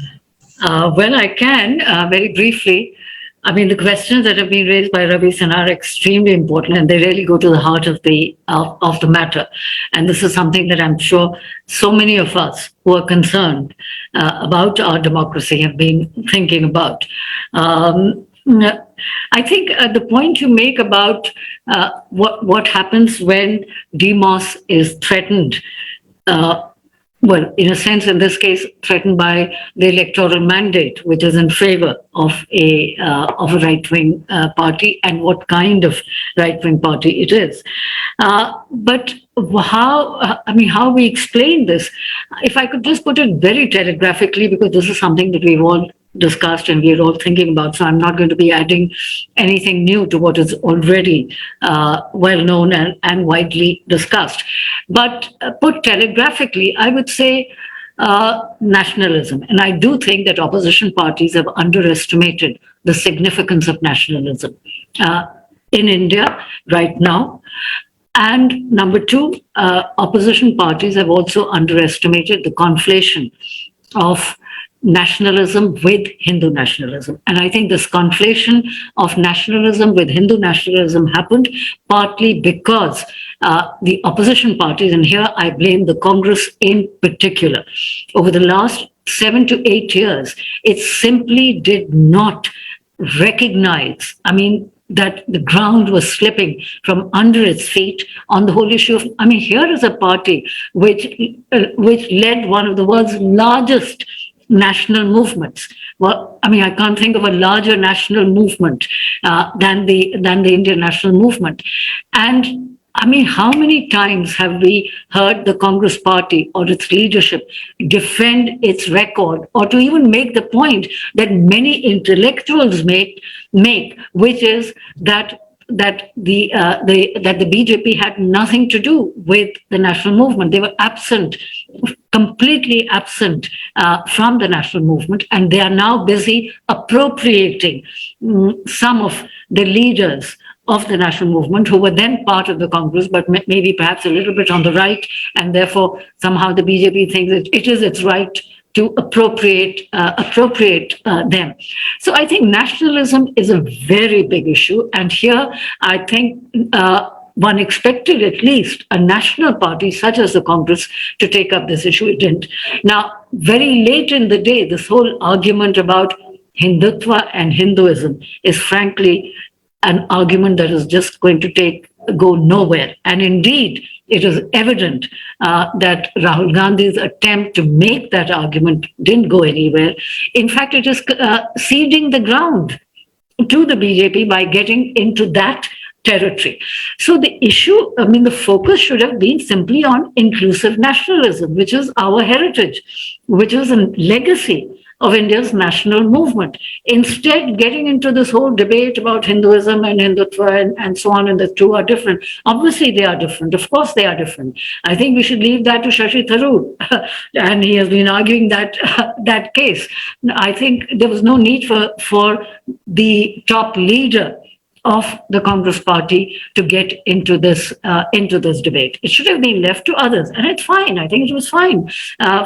Well, I can very briefly. I mean, the questions that have been raised by Ravish are extremely important, and they really go to the heart of the matter. And this is something that I'm sure so many of us who are concerned about our democracy have been thinking about. I think the point you make about what happens when demos is threatened. Well, in a sense, in this case, threatened by the electoral mandate, which is in favor of a right-wing party, and what kind of right-wing party it is. But how we explain this? If I could just put it very telegraphically, because this is something that we've all discussed and we're all thinking about, so I'm not going to be adding anything new to what is already well known and widely discussed. But put telegraphically, I would say nationalism. And I do think that opposition parties have underestimated the significance of nationalism in India right now. And number two, opposition parties have also underestimated the conflation of nationalism with Hindu nationalism. And I think this conflation of nationalism with Hindu nationalism happened partly because the opposition parties, and here I blame the Congress in particular, over the last 7 to 8 years, it simply did not recognize, that the ground was slipping from under its feet on the whole issue of, here is a party which led one of the world's largest national movements. Well, I can't think of a larger national movement than the Indian national movement. And how many times have we heard the Congress party or its leadership defend its record, or to even make the point that many intellectuals make, which is that the BJP had nothing to do with the national movement. They were absent, completely absent from the national movement, and they are now busy appropriating some of the leaders of the national movement who were then part of the Congress, but maybe perhaps a little bit on the right, and therefore somehow the BJP thinks that it is its right to appropriate them. So I think nationalism is a very big issue, and here I think one expected at least a national party such as the Congress to take up this issue. It didn't. Now, very late in the day, this whole argument about Hindutva and Hinduism is frankly an argument that is just going to go nowhere. And indeed, it is evident that Rahul Gandhi's attempt to make that argument didn't go anywhere. In fact, it is ceding the ground to the BJP by getting into that territory. So the issue, the focus should have been simply on inclusive nationalism, which is our heritage, which is a legacy of India's national movement. Instead, getting into this whole debate about Hinduism and Hindutva and so on, and the two are different. Obviously, they are different. Of course, they are different. I think we should leave that to Shashi Tharoor, and he has been arguing that case. I think there was no need for the top leader of the Congress party to get into this debate. It should have been left to others, and it's fine. I think it was fine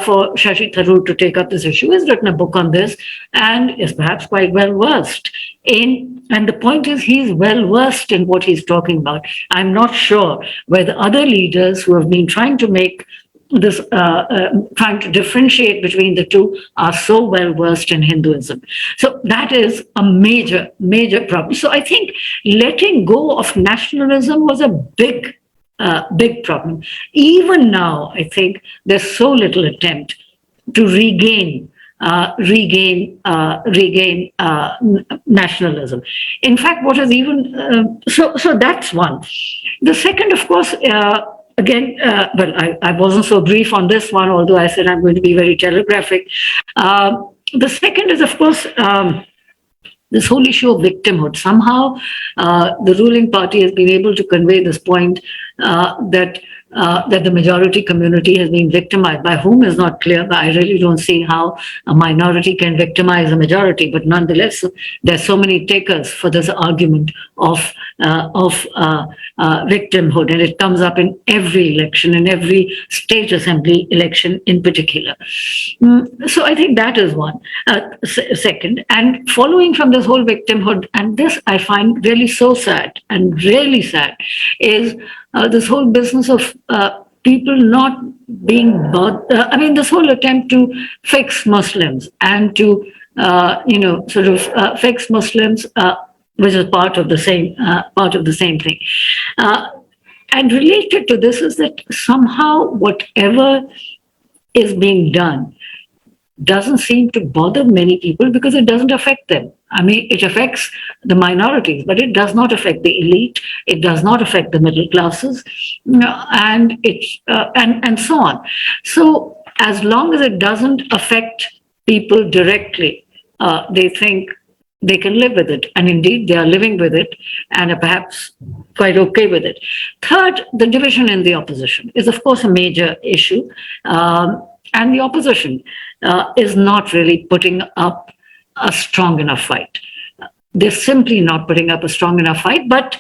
for Shashi Tharoor to take up this issue. He's written a book on this and is perhaps quite well versed in. And the point is, he's well versed in what he's talking about. I'm not sure whether other leaders who have been trying to make this trying to differentiate between the two are so well versed in Hinduism. So that is a major problem. So I think letting go of nationalism was a big problem. Even now, I think there's so little attempt to regain nationalism. In fact, what is even so that's one. The second, of course. Again, I wasn't so brief on this one, although I said I'm going to be very telegraphic. The second is, of course, this whole issue of victimhood. Somehow, the ruling party has been able to convey this point that the majority community has been victimized. By whom is not clear, but I really don't see how a minority can victimize a majority. But nonetheless, there's so many takers for this argument of victimhood, and it comes up in every election, in every state assembly election in particular. So I think that is one. Second, and following from this whole victimhood, and this I find really so sad and really sad, is this whole business of people not being bothered. I mean, this whole attempt to fix Muslims and to, sort of fix Muslims, which is part of the same thing. And related to this is that somehow whatever is being done doesn't seem to bother many people because it doesn't affect them. I mean, it affects the minorities, but it does not affect the elite. It does not affect the middle classes, and and so on. So as long as it doesn't affect people directly, they think they can live with it, and indeed they are living with it, and are perhaps quite okay with it. Third, the division in the opposition is, of course, a major issue. And the opposition is not really putting up a strong enough fight. They're simply not putting up a strong enough fight, but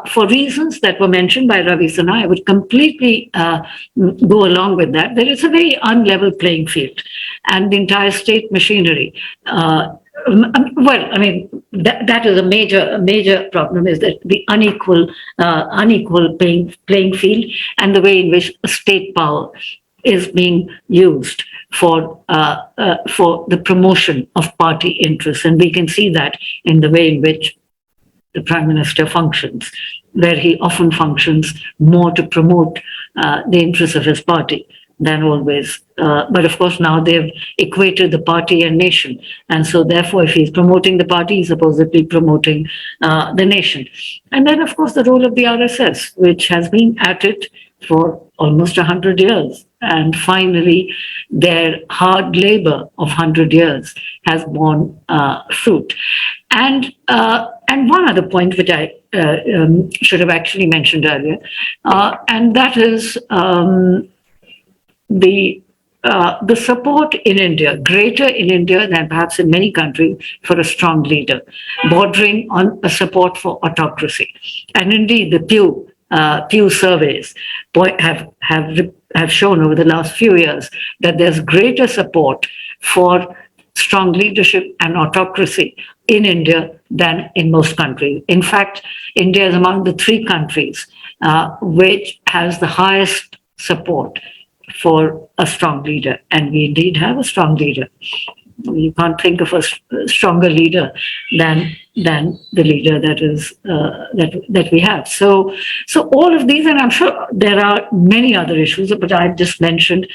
for reasons that were mentioned by Ravish and I would completely go along with that. There is a very unlevel playing field, and the entire state machinery. Well, I mean, that is a major problem, is that the unequal playing field and the way in which state power is being used for the promotion of party interests. And we can see that in the way in which the Prime Minister functions, where he often functions more to promote the interests of his party than always. But of course, now they've equated the party and nation. And so therefore, if he's promoting the party, he's supposedly promoting the nation. And then, of course, the role of the RSS, which has been at it for almost 100 years. And finally, their hard labor of 100 years has borne fruit. And one other point which I should have actually mentioned earlier, and that is the support in India, greater in India than perhaps in many countries, for a strong leader, bordering on a support for autocracy. And indeed, the Pew surveys have shown over the last few years that there's greater support for strong leadership and autocracy in India than in most countries. In fact, India is among the 3 countries which has the highest support for a strong leader, and we indeed have a strong leader. You can't think of a stronger leader than the leader that is that we have. So all of these, and I'm sure there are many other issues, but I've just mentioned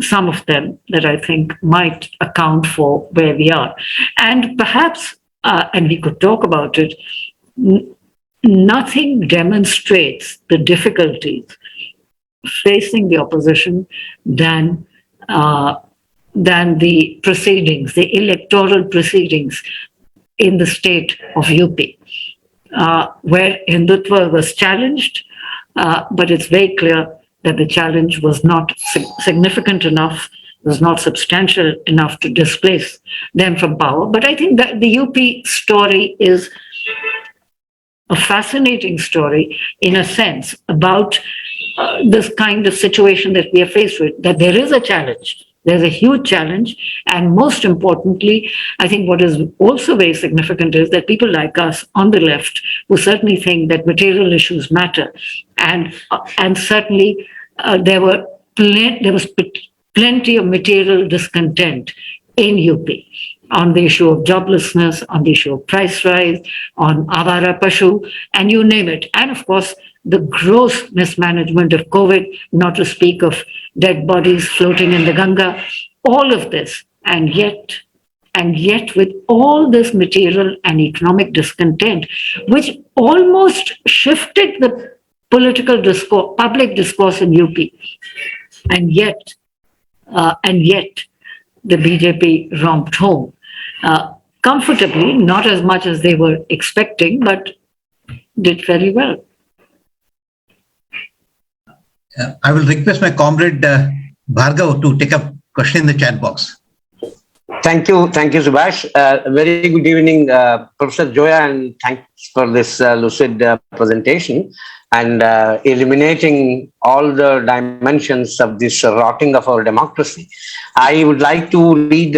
some of them that I think might account for where we are. And perhaps, and we could talk about it, nothing demonstrates the difficulties facing the opposition than the proceedings, the electoral proceedings in the state of UP, where Hindutva was challenged, but it's very clear that the challenge was not significant enough, was not substantial enough to displace them from power. But I think that the UP story is a fascinating story in a sense about this kind of situation that we are faced with, that there is a challenge. There's a huge challenge. And most importantly, I think what is also very significant is that people like us on the left, who certainly think that material issues matter, and certainly there was plenty of material discontent in UP on the issue of joblessness, on the issue of price rise, on Avara Pashu, and you name it. And of course, the gross mismanagement of COVID, not to speak of dead bodies floating in the Ganga, all of this. And yet with all this material and economic discontent, which almost shifted the political discourse, public discourse in UP, and yet the BJP romped home. comfortably, not as much as they were expecting, but did very well. I will request my comrade Bhargav to take a question in the chat box. Thank you, Subhash. Very good evening, Professor Zoya, and thanks for this lucid presentation and illuminating all the dimensions of this rotting of our democracy. I would like to read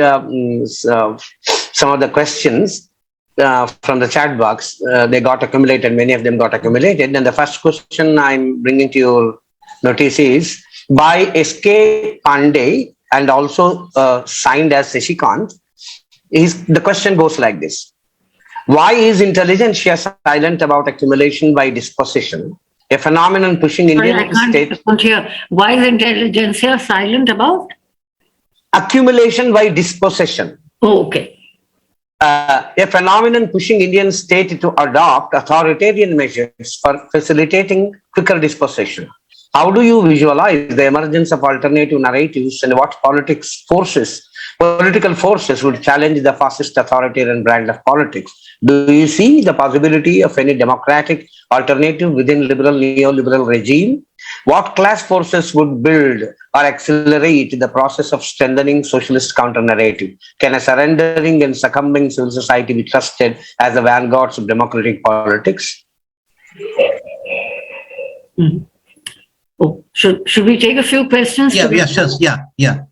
some of the questions from the chat box. They got accumulated, many of them got accumulated. And the first question I'm bringing to your notice is by S.K. Pandey, and also signed as Shashikant. The question goes like this. Why is intelligentsia silent about accumulation by dispossession, a phenomenon pushing Indian state... Why is intelligentsia silent about? Accumulation by dispossession. Oh, okay. A phenomenon pushing Indian state to adopt authoritarian measures for facilitating quicker dispossession. How do you visualize the emergence of alternative narratives and what political forces would challenge the fascist authoritarian brand of politics? Do you see the possibility of any democratic alternative within liberal neoliberal regime? What class forces would build or accelerate the process of strengthening socialist counter-narrative? Can a surrendering and succumbing civil society be trusted as the vanguards of democratic politics? Mm-hmm. Oh, should we take a few questions? Yeah, sure. Yeah. Yeah.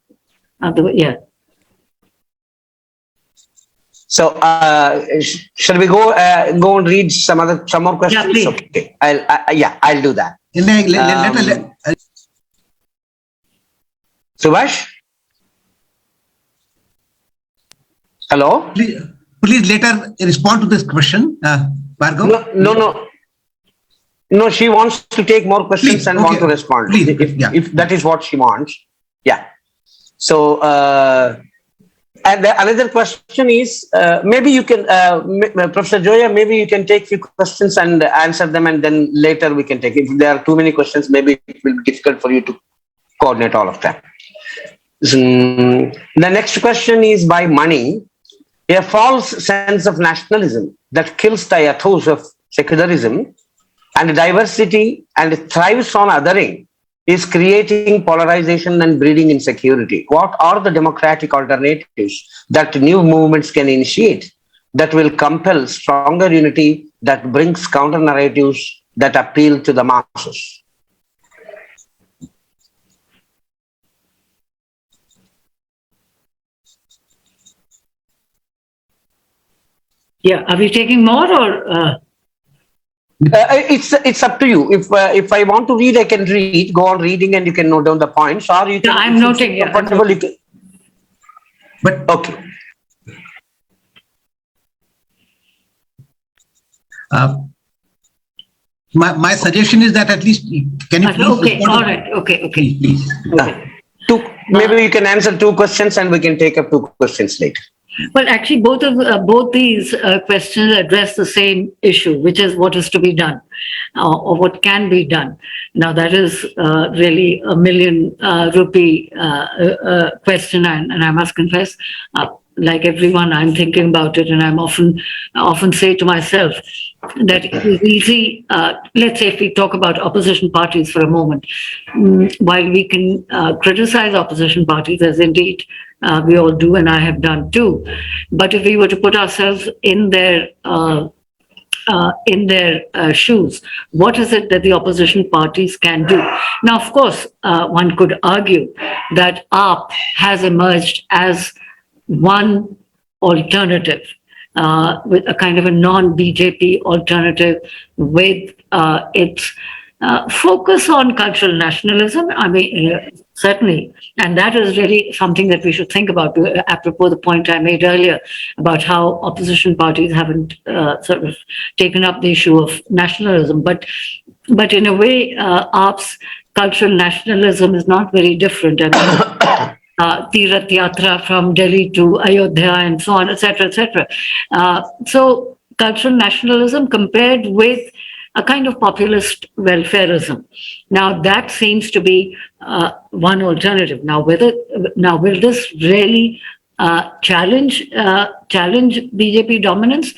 So, shall we go and read some more questions? Yeah, please. Okay, I'll do that. Subhash? Hello? Please later respond to this question, Bhargav. No, she wants to take more questions. Please, and want to respond. Please, if that is what she wants. Yeah. So, and another question is, maybe you can, Professor Zoya, maybe you can take few questions and answer them, and then later we can take it. If there are too many questions, maybe it will be difficult for you to coordinate all of them. The next question is by Mani. A false sense of nationalism that kills the ethos of secularism and diversity and thrives on othering is creating polarization and breeding insecurity. What are the democratic alternatives that new movements can initiate that will compel stronger unity that brings counter narratives that appeal to the masses? Yeah, are we taking more or? It's up to you. If I want to read, I can read. Go on reading, and you can note down the points. Or you can. I'm noting. But okay. My suggestion is that at least can you please? Okay. All right. Okay. Please. Maybe you can answer two questions, and we can take up two questions later. Well, actually, both these questions address the same issue, which is what is to be done or what can be done. Now, that is really a million rupee question, and I must confess, like everyone, I'm thinking about it, and I'm often say to myself that it is easy. Let's say if we talk about opposition parties for a moment, while we can criticize opposition parties, as indeed we all do, and I have done too. But if we were to put ourselves in their shoes, what is it that the opposition parties can do? Now, of course, one could argue that AAP has emerged as one alternative, with a kind of a non-BJP alternative with its focus on cultural nationalism. I mean, certainly. And that is really something that we should think about, apropos the point I made earlier about how opposition parties haven't sort of taken up the issue of nationalism. But in a way, AAP's cultural nationalism is not very different. I mean, Tirath Yatra from Delhi to Ayodhya and so on, etc., etc. So cultural nationalism compared with a kind of populist welfareism. Now that seems to be one alternative. Now will this really challenge BJP dominance?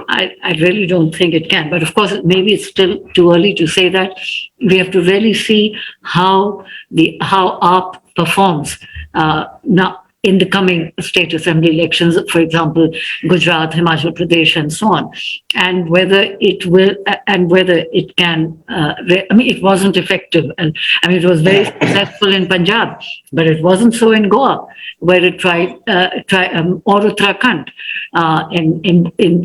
I really don't think it can. But of course, maybe it's still too early to say that. We have to really see how AAP performs now in the coming state assembly elections, for example, Gujarat, Himachal Pradesh, and so on, and whether it will, and whether it can. It wasn't effective, and it was very successful in Punjab, but it wasn't so in Goa, where it tried, or Uttarakhand.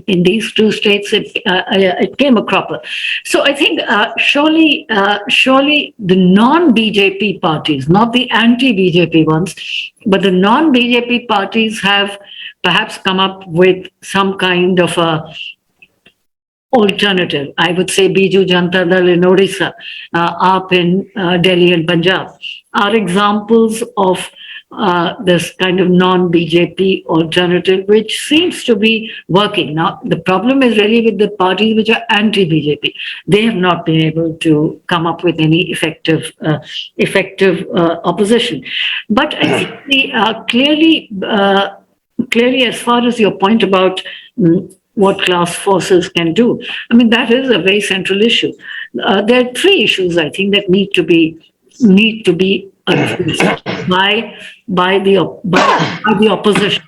In these two states, it came a cropper. So I think surely the non-BJP parties, not the anti-BJP ones, but the non-BJP parties have perhaps come up with some kind of a alternative. I would say Biju Janata Dal in Odisha, AAP in Delhi and Punjab are examples of this kind of non-BJP alternative, which seems to be working. Now, the problem is really with the parties which are anti-BJP. They have not been able to come up with any effective opposition. But I think clearly, as far as your point about what class forces can do, that is a very central issue. There are three issues, I think, that need to be addressed by the opposition.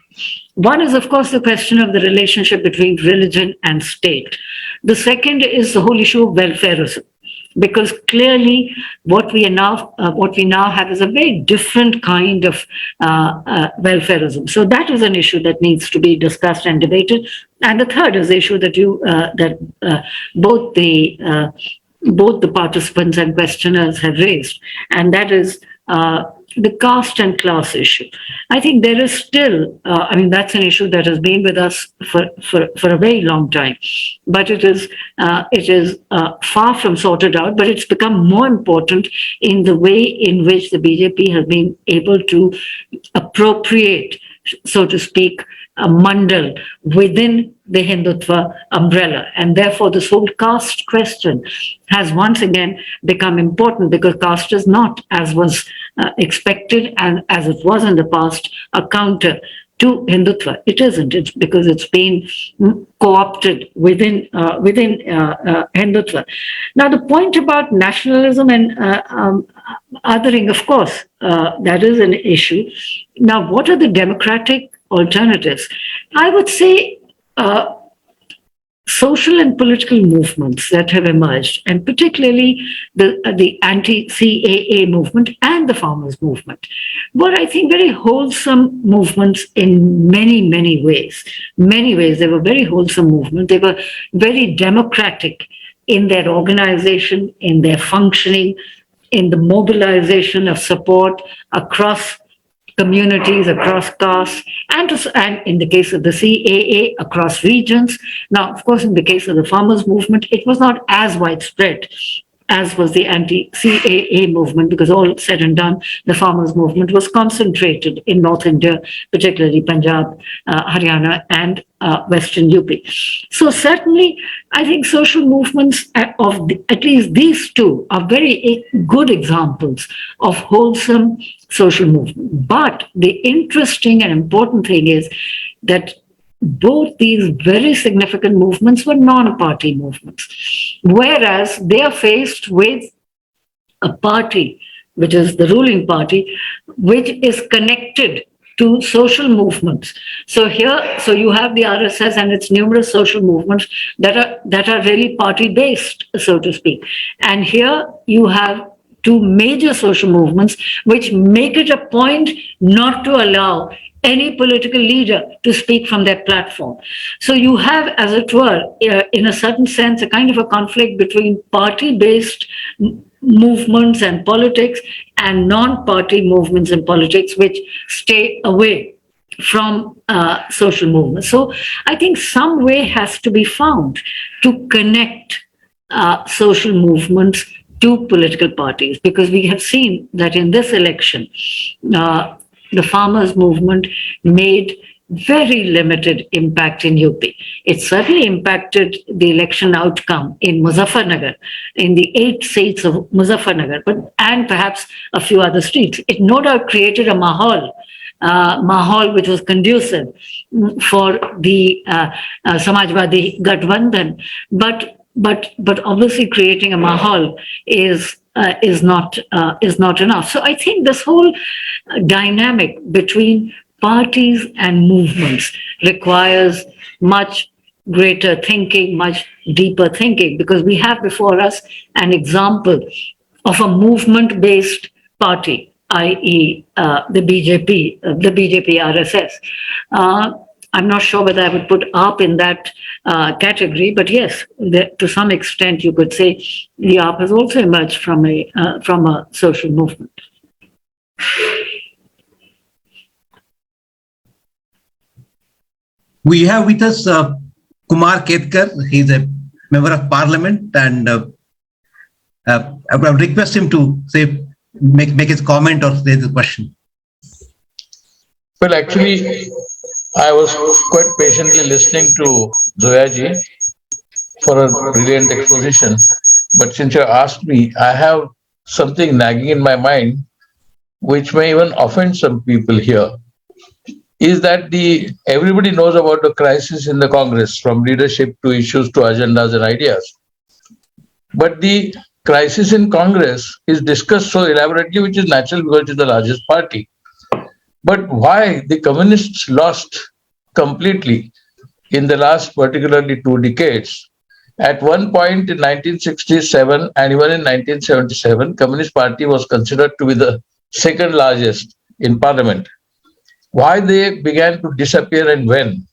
One is, of course, the question of the relationship between religion and state. The second is the whole issue of welfareism, because clearly what we now have is a very different kind of welfareism. So that is an issue that needs to be discussed and debated. And the third is the issue that both the participants and questioners have raised, and that is the caste and class issue. I think there is still, that's an issue that has been with us for a very long time, but it is far from sorted out, but it's become more important in the way in which the BJP has been able to appropriate, so to speak, a mandal within the Hindutva umbrella. And therefore, this whole caste question has once again become important, because caste is not, as was expected and as it was in the past, a counter to Hindutva. It isn't. It's because it's been co-opted within Hindutva. Now, the point about nationalism and othering, of course, that is an issue. Now, what are the democratic alternatives? I would say social and political movements that have emerged, and particularly the anti-CAA movement and the farmers' movement, were, I think, very wholesome movements in many, many ways. Many ways, they were very wholesome movements. They were very democratic in their organization, in their functioning, in the mobilization of support across communities, across castes, and in the case of the CAA, across regions. Now, of course, in the case of the farmers' movement, it was not as widespread as was the anti-CAA movement, because all said and done, the farmers' movement was concentrated in North India, particularly Punjab, Haryana, and Western UP. So certainly, I think social movements of at least these two are very good examples of wholesome social movement. But the interesting and important thing is that both these very significant movements were non-party movements, whereas they are faced with a party, which is the ruling party, which is connected to social movements. So you have the RSS and its numerous social movements that are really party-based, so to speak. And here you have two major social movements which make it a point not to allow any political leader to speak from their platform. So you have, as it were, in a certain sense, a kind of a conflict between party-based movements and politics and non-party movements and politics, which stay away from social movements. So I think some way has to be found to connect social movements to political parties, because we have seen that in this election, the farmers' movement made very limited impact in UP. It certainly impacted the election outcome in Muzaffarnagar, in the 8 seats of Muzaffarnagar, and perhaps a few other streets. It no doubt created a mahal mahal which was conducive for the Samajwadi Gathbandhan, but obviously creating a mahal is not enough. So I think this whole dynamic between parties and movements requires much greater thinking, much deeper thinking, because we have before us an example of a movement-based party, i.e., the BJP RSS. I'm not sure whether I would put AAP in that category, but yes, to some extent, you could say the AAP has also emerged from a social movement. We have with us Kumar Ketkar. He's a member of parliament, and I would request him to make his comment or raise a question. Well, actually, I was quite patiently listening to Zoya ji for a brilliant exposition. But since you asked me, I have something nagging in my mind, which may even offend some people here. Is that everybody knows about the crisis in the Congress, from leadership to issues to agendas and ideas. But the crisis in Congress is discussed so elaborately, which is natural because it is the largest party. But why the communists lost completely in the last particularly 2 decades? At one point in 1967 and even in 1977, Communist Party was considered to be the second largest in parliament. Why they began to disappear and when?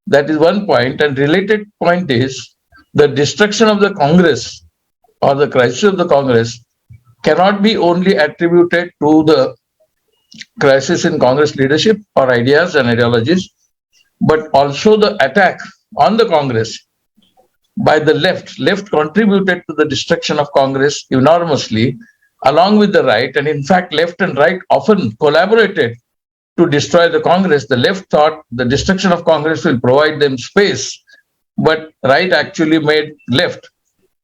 That is one point. And related point is the destruction of the Congress or the crisis of the Congress cannot be only attributed to the crisis in Congress leadership or ideas and ideologies, but also the attack on the Congress by the left. Left contributed to the destruction of Congress enormously, along with the right. And in fact, left and right often collaborated to destroy the Congress. The left thought the destruction of Congress will provide them space, but right actually made left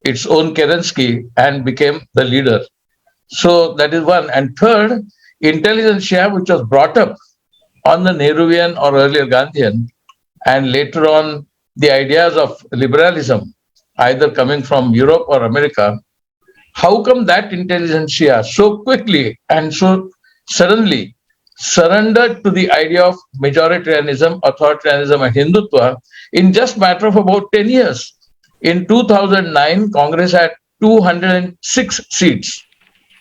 its own Kerensky and became the leader. So that is one. And third, intelligentsia, which was brought up on the Nehruvian or earlier Gandhian, and later on the ideas of liberalism, either coming from Europe or America, how come that intelligentsia so quickly and so suddenly surrendered to the idea of majoritarianism, authoritarianism, and Hindutva in just matter of about 10 years? In 2009, Congress had 206 seats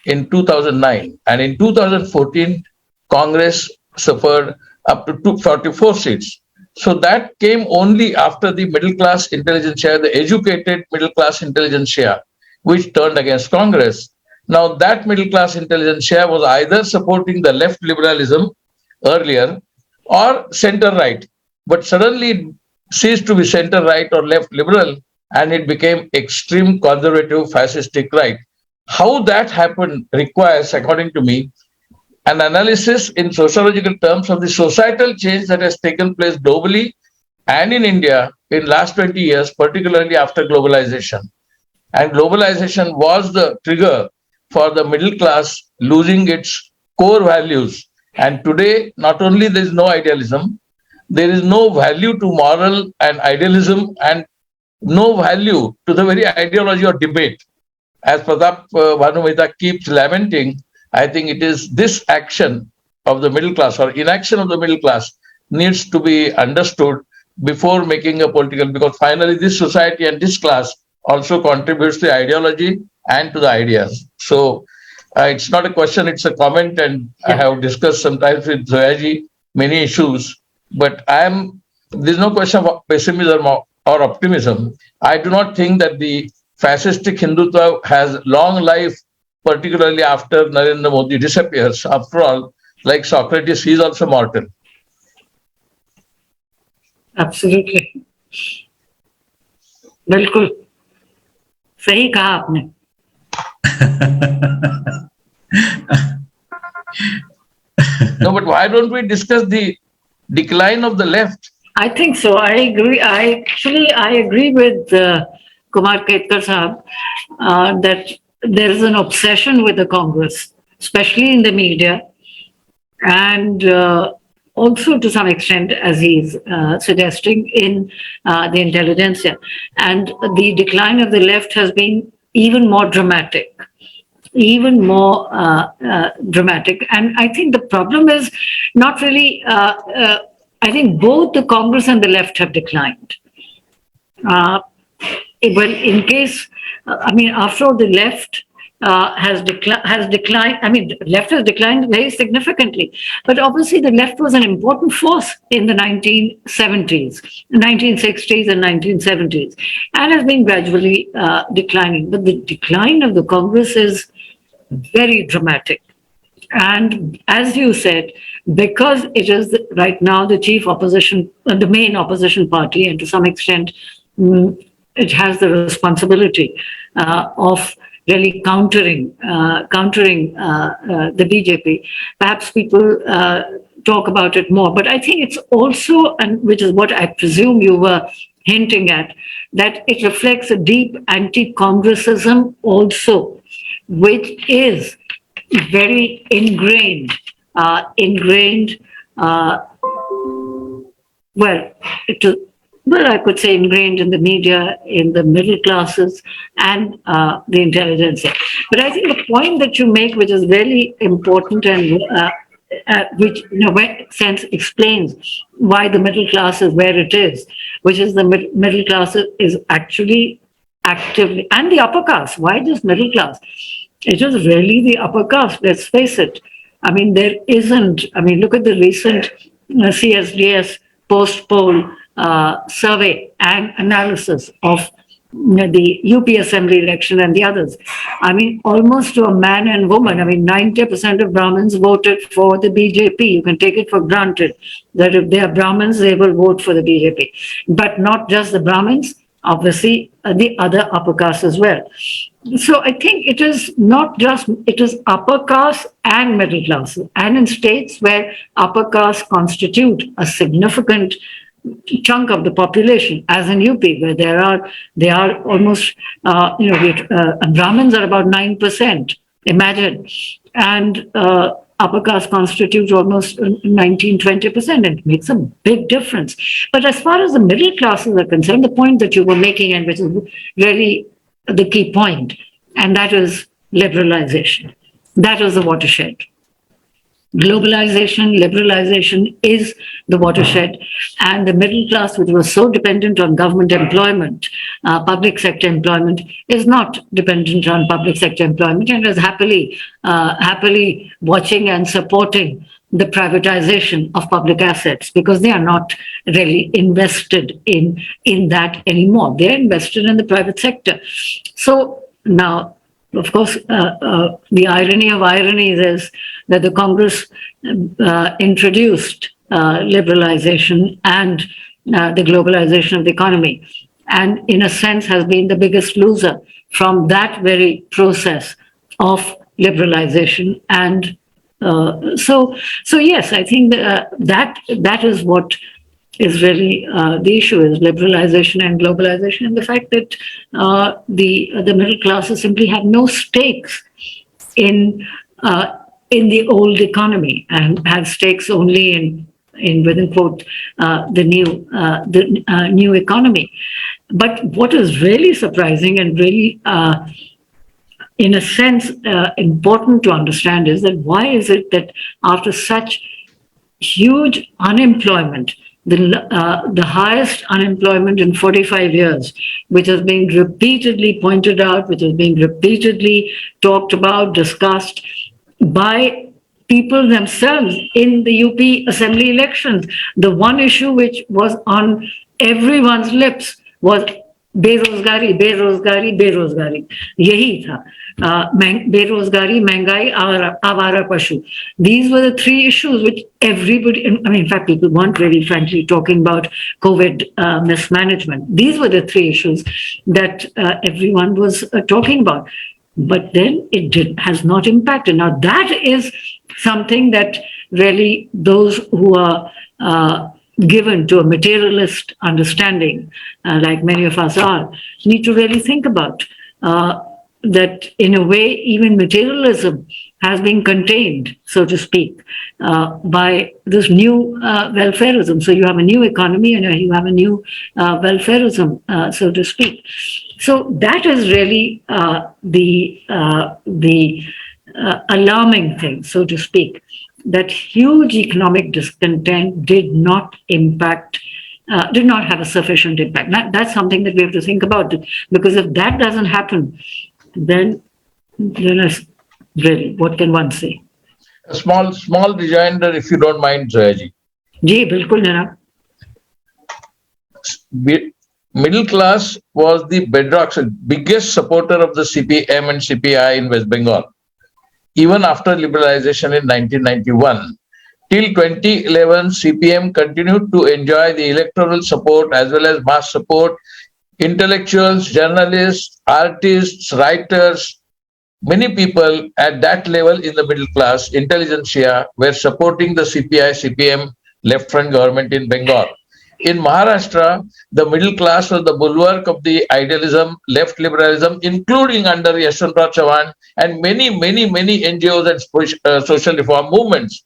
in 2009, and in 2014, Congress suffered up to 244 seats. So that came only after the middle class intelligentsia, the educated middle class intelligentsia, which turned against Congress. Now that middle class intelligentsia was either supporting the left liberalism earlier or center right, but suddenly it ceased to be center right or left liberal, and it became extreme conservative fascistic right. How that happened requires, according to me, an analysis in sociological terms of the societal change that has taken place globally and in India in last 20 years, particularly after globalization. And globalization was the trigger for the middle class losing its core values. And today, not only there is no idealism, there is no value to moral and idealism, and no value to the very ideology or debate. As Pratap Bhanumita keeps lamenting, I think it is this action of the middle class or inaction of the middle class needs to be understood before making a political, because finally this society and this class also contributes to the ideology and to the ideas. So it's not a question, it's a comment, and I have discussed sometimes with Zoya ji many issues, but there's no question of pessimism or optimism. I do not think that the fascistic Hindutva has long life, particularly after Narendra Modi disappears. After all, like Socrates, he is also mortal. Absolutely. बिल्कुल सही कहा आपने. No, but why don't we discuss the decline of the left? I think so. I agree. I agree with Kumar Ketkar Sahab that there is an obsession with the Congress, especially in the media, and also to some extent, as he's suggesting, in the intelligentsia. And the decline of the left has been even more dramatic. Even more dramatic. And I think the problem is not really, I think both the Congress and the left have declined. Well, in case, I mean, after all, the left has declined. I mean, left has declined very significantly. But obviously, the left was an important force in the 1970s, 1960s, and 1970s, and has been gradually declining. But the decline of the Congress is very dramatic. And as you said, because it is right now the chief opposition, the main opposition party, and to some extent, it has the responsibility of really countering the BJP. Perhaps people talk about it more, but I think it's also, and which is what I presume you were hinting at, that it reflects a deep anti-Congressism also, which is very ingrained, well, I could say ingrained in the media, in the middle classes, and the intelligentsia. But I think the point that you make, which is really important and which in a sense explains why the middle class is where it is, which is the middle class is actually actively, and the upper caste. Why just middle class? It is really the upper caste, let's face it. I mean, there isn't, I mean, look at the recent CSDS post-poll survey and analysis of the UP Assembly election and the others. I mean, almost to a man and woman. I mean, 90% of Brahmins voted for the BJP. You can take it for granted that if they are Brahmins, they will vote for the BJP. But not just the Brahmins, obviously the other upper castes as well. So I think it is not just, it is upper caste and middle class. And in states where upper caste constitute a significant chunk of the population, as in UP, where they are almost, Brahmins are about 9%, imagine. And upper caste constitutes almost 19-20%, and it makes a big difference. But as far as the middle classes are concerned, the point that you were making, and which is really the key point, and that is liberalization. That is the watershed. Globalization, liberalization is the watershed, and the middle class, which was so dependent on government employment, public sector employment, is not dependent on public sector employment and is happily watching and supporting the privatization of public assets, because they are not really invested in that anymore. They're invested in the private sector. So now, of course, the irony of ironies is that the Congress introduced liberalization and the globalization of the economy, and in a sense has been the biggest loser from that very process of liberalization. And so yes, I think that is what is really the issue, is liberalization and globalization, and the fact that the middle classes simply have no stakes in the old economy and have stakes only in within quote the new economy. But what is really surprising and really in a sense important to understand is that why is it that after such huge unemployment, the highest unemployment in 45 years, which has been repeatedly pointed out, which has been repeatedly talked about, discussed by people themselves in the UP Assembly elections. The one issue which was on everyone's lips was बेरोजगारी बेरोजगारी बेरोजगारी, यही था. बेरोजगारी, महंगाई, आवारा पशु. These were the three issues which everybody, I mean, in fact, people weren't really frankly talking about COVID mismanagement. These were the three issues that everyone was talking about. But then it has not impacted. Now that is something that really those who are given to a materialist understanding, like many of us are, need to really think about. in a way even materialism has been contained, so to speak, by this new welfareism. So you have a new economy and you have a new welfareism, so to speak. So that is really the alarming thing, so to speak, that huge economic discontent did not have a sufficient impact. That's something that we have to think about, because if that doesn't happen, then really, what can one say? A small rejoinder, if you don't mind, Zoyaji. जी बिल्कुल जनाब. Middle class was the bedrock, biggest supporter of the CPM and CPI in West Bengal, even after liberalization in 1991. Till 2011, CPM continued to enjoy the electoral support as well as mass support. Intellectuals, journalists, artists, writers, many people at that level in the middle class, intelligentsia, were supporting the CPI, CPM left front government in Bengal. In Maharashtra, the middle class was the bulwark of the idealism, left liberalism, including under Yashwantrao Chavan and many NGOs and social reform movements.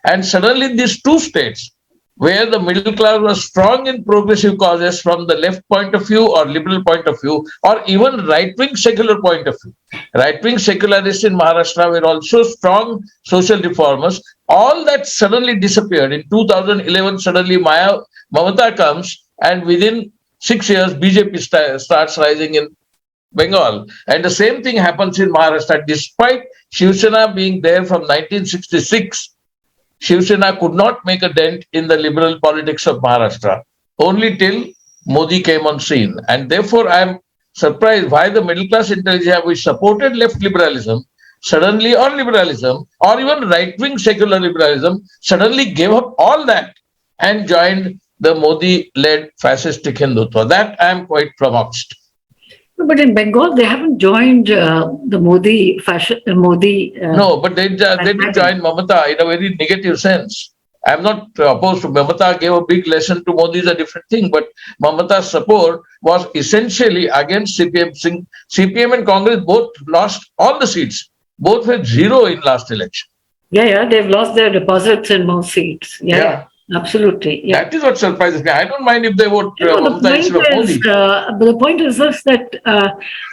And suddenly these two states, where the middle class was strong in progressive causes from the left point of view or liberal point of view, or even right-wing secular point of view. Right-wing secularists in Maharashtra were also strong social reformers. All that suddenly disappeared. In 2011, suddenly Mamata comes, and within 6 years, BJP starts rising in Bengal. And the same thing happens in Maharashtra. Despite Shiv Sena being there from 1966, Shiv Sena could not make a dent in the liberal politics of Maharashtra, only till Modi came on scene. And therefore, I am surprised why the middle class intelligentsia, which supported left liberalism, suddenly, or liberalism, or even right-wing secular liberalism, suddenly gave up all that and joined the Modi-led fascistic Hindutva. That I am quite flummoxed. But in Bengal, they haven't joined the Modi No, but they did join Mamata in a very negative sense. I'm not opposed to Mamata, gave a big lesson to Modi is a different thing, but Mamata's support was essentially against CPM. CPM and Congress both lost all the seats. Both were zero in last election. Yeah, they've lost their deposits in most seats. Yeah. Absolutely. Yeah. That is what surprises me. I don't mind if they vote Mamata instead of Modi. But the point is this, that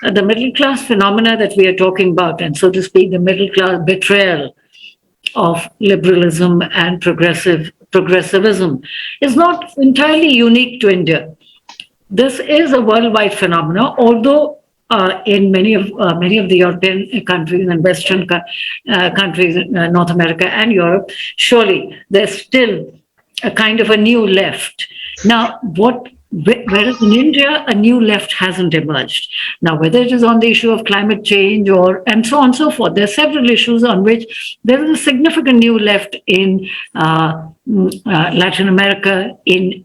the middle class phenomena that we are talking about, and so to speak, the middle class betrayal of liberalism and progressivism is not entirely unique to India. This is a worldwide phenomenon, although in many of the European countries and Western countries, North America and Europe, surely there's still a kind of a new left. Now, whereas in India, a new left hasn't emerged. Now, whether it is on the issue of climate change and so on and so forth, there are several issues on which there is a significant new left in Latin America, in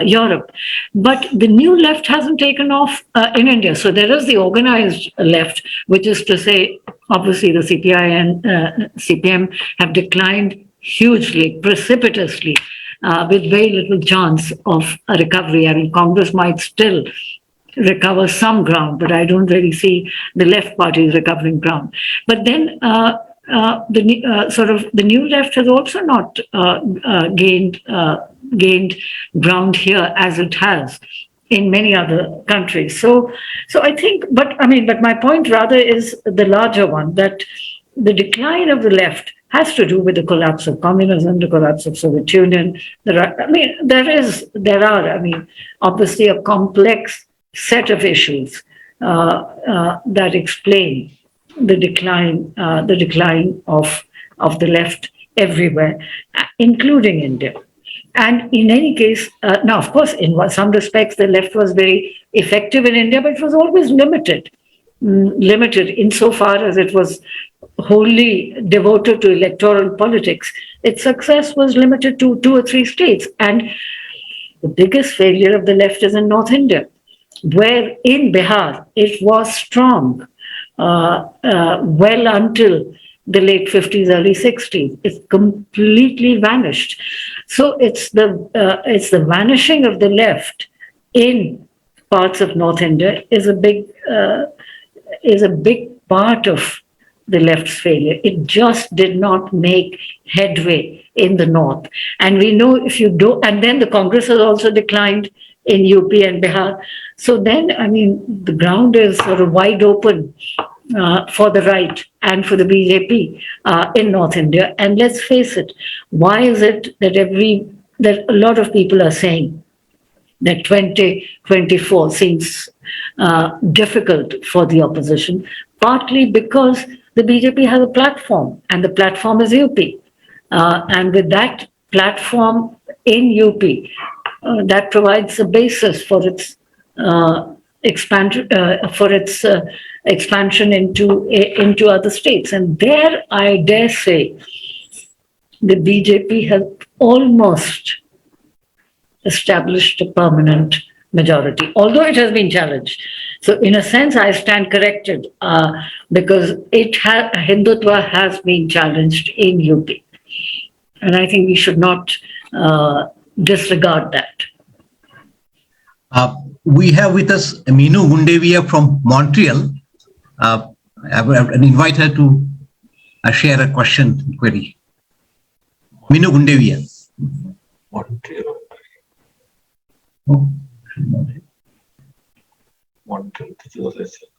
Europe. But the new left hasn't taken off in India. So there is the organized left, which is to say, obviously the CPI and CPM have declined hugely, precipitously, with very little chance of a recovery. I mean, Congress might still recover some ground, but I don't really see the left parties recovering ground. But then the new left has also not gained ground here as it has in many other countries. So I think, but my point rather is the larger one, that the decline of the left has to do with the collapse of communism, the collapse of Soviet Union. There are obviously a complex set of issues that explain the decline of the left everywhere, including India. And in any case, now, of course, in some respects, the left was very effective in India, but it was always limited insofar as it was wholly devoted to electoral politics. Its success was limited to 2 or 3 states. And the biggest failure of the left is in North India, where in Bihar it was strong well until the late 50s, early 60s. It completely vanished. So it's the vanishing of the left in parts of North India is a big is a big part of the left's failure. It just did not make headway in the north. And we know if you do, and then the Congress has also declined in UP and Bihar. So then, I mean, the ground is sort of wide open for the right and for the BJP in North India. And let's face it, why is it that that a lot of people are saying that 2024 seems difficult for the opposition, partly because the BJP has a platform, and the platform is UP. And with that platform in UP, that provides a basis for its expansion into other states. And there, I dare say, the BJP has almost established a permanent majority, although it has been challenged. So in a sense, I stand corrected because Hindutva has been challenged in UP. And I think we should not disregard that. We have with us Meenu Gundevia from Montreal. I will invite her to share a query. Meenu Gundevia. Montreal.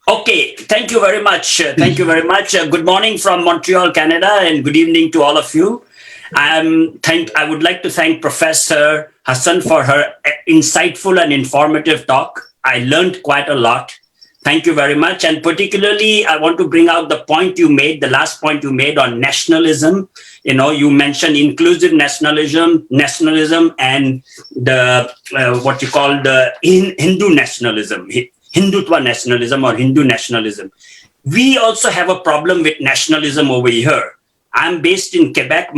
Okay, thank you very much. Thank you very much. Good morning from Montreal, Canada, and good evening to all of you. I would like to thank Professor Hasan for her insightful and informative talk. I learned quite a lot. Thank you very much. And particularly, I want to bring out the point you made, the last point you made on nationalism. You know, you mentioned inclusive nationalism, and the what you call the Hindu nationalism, Hindutva nationalism or Hindu nationalism. We also have a problem with nationalism over here. I'm based in Quebec,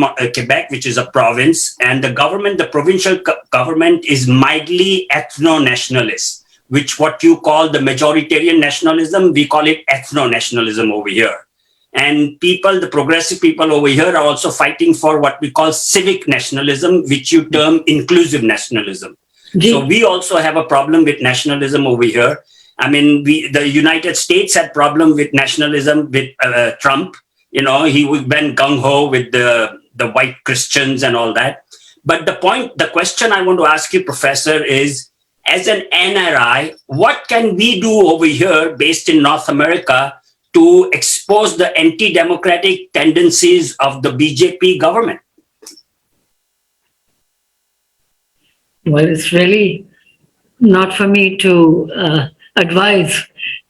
which is a province, and the provincial government is mildly ethno-nationalist, which what you call the majoritarian nationalism, we call it ethno-nationalism over here. And the progressive people over here are also fighting for what we call civic nationalism, which you term inclusive nationalism. So we also have a problem with nationalism over here. I mean, the United States had problem with nationalism with Trump. You know, he went gung-ho with the white Christians and all that. But the question I want to ask you, Professor, is, as an NRI, what can we do over here based in North America to expose the anti-democratic tendencies of the BJP government? Well, it's really not for me to advise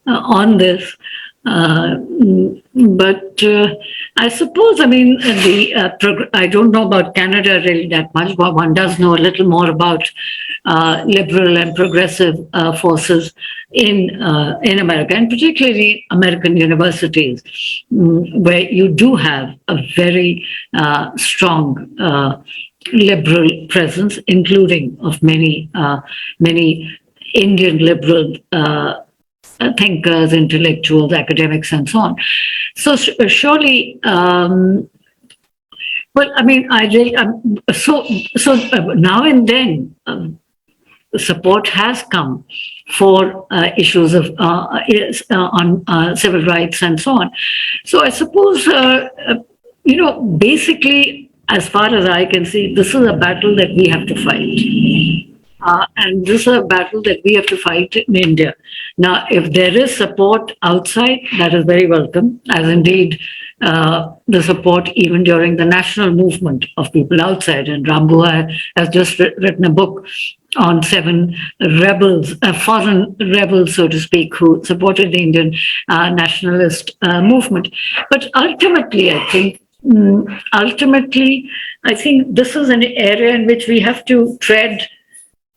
on this. But I suppose, I mean, I don't know about Canada really that much, but one does know a little more about liberal and progressive forces in America, and particularly American universities, where you do have a very strong liberal presence, including of many Indian liberal thinkers, intellectuals, academics, and so on. So surely, well, I mean, so now and then, support has come for issues of on civil rights and so on. So I suppose, you know, basically, as far as I can see, this is a battle that we have to fight. And this is a battle that we have to fight in India. Now, if there is support outside, that is very welcome, as indeed the support even during the national movement of people outside. And Rambu has just written a book on 7 rebels, foreign rebels, so to speak, who supported the Indian nationalist movement. But ultimately, I think this is an area in which we have to tread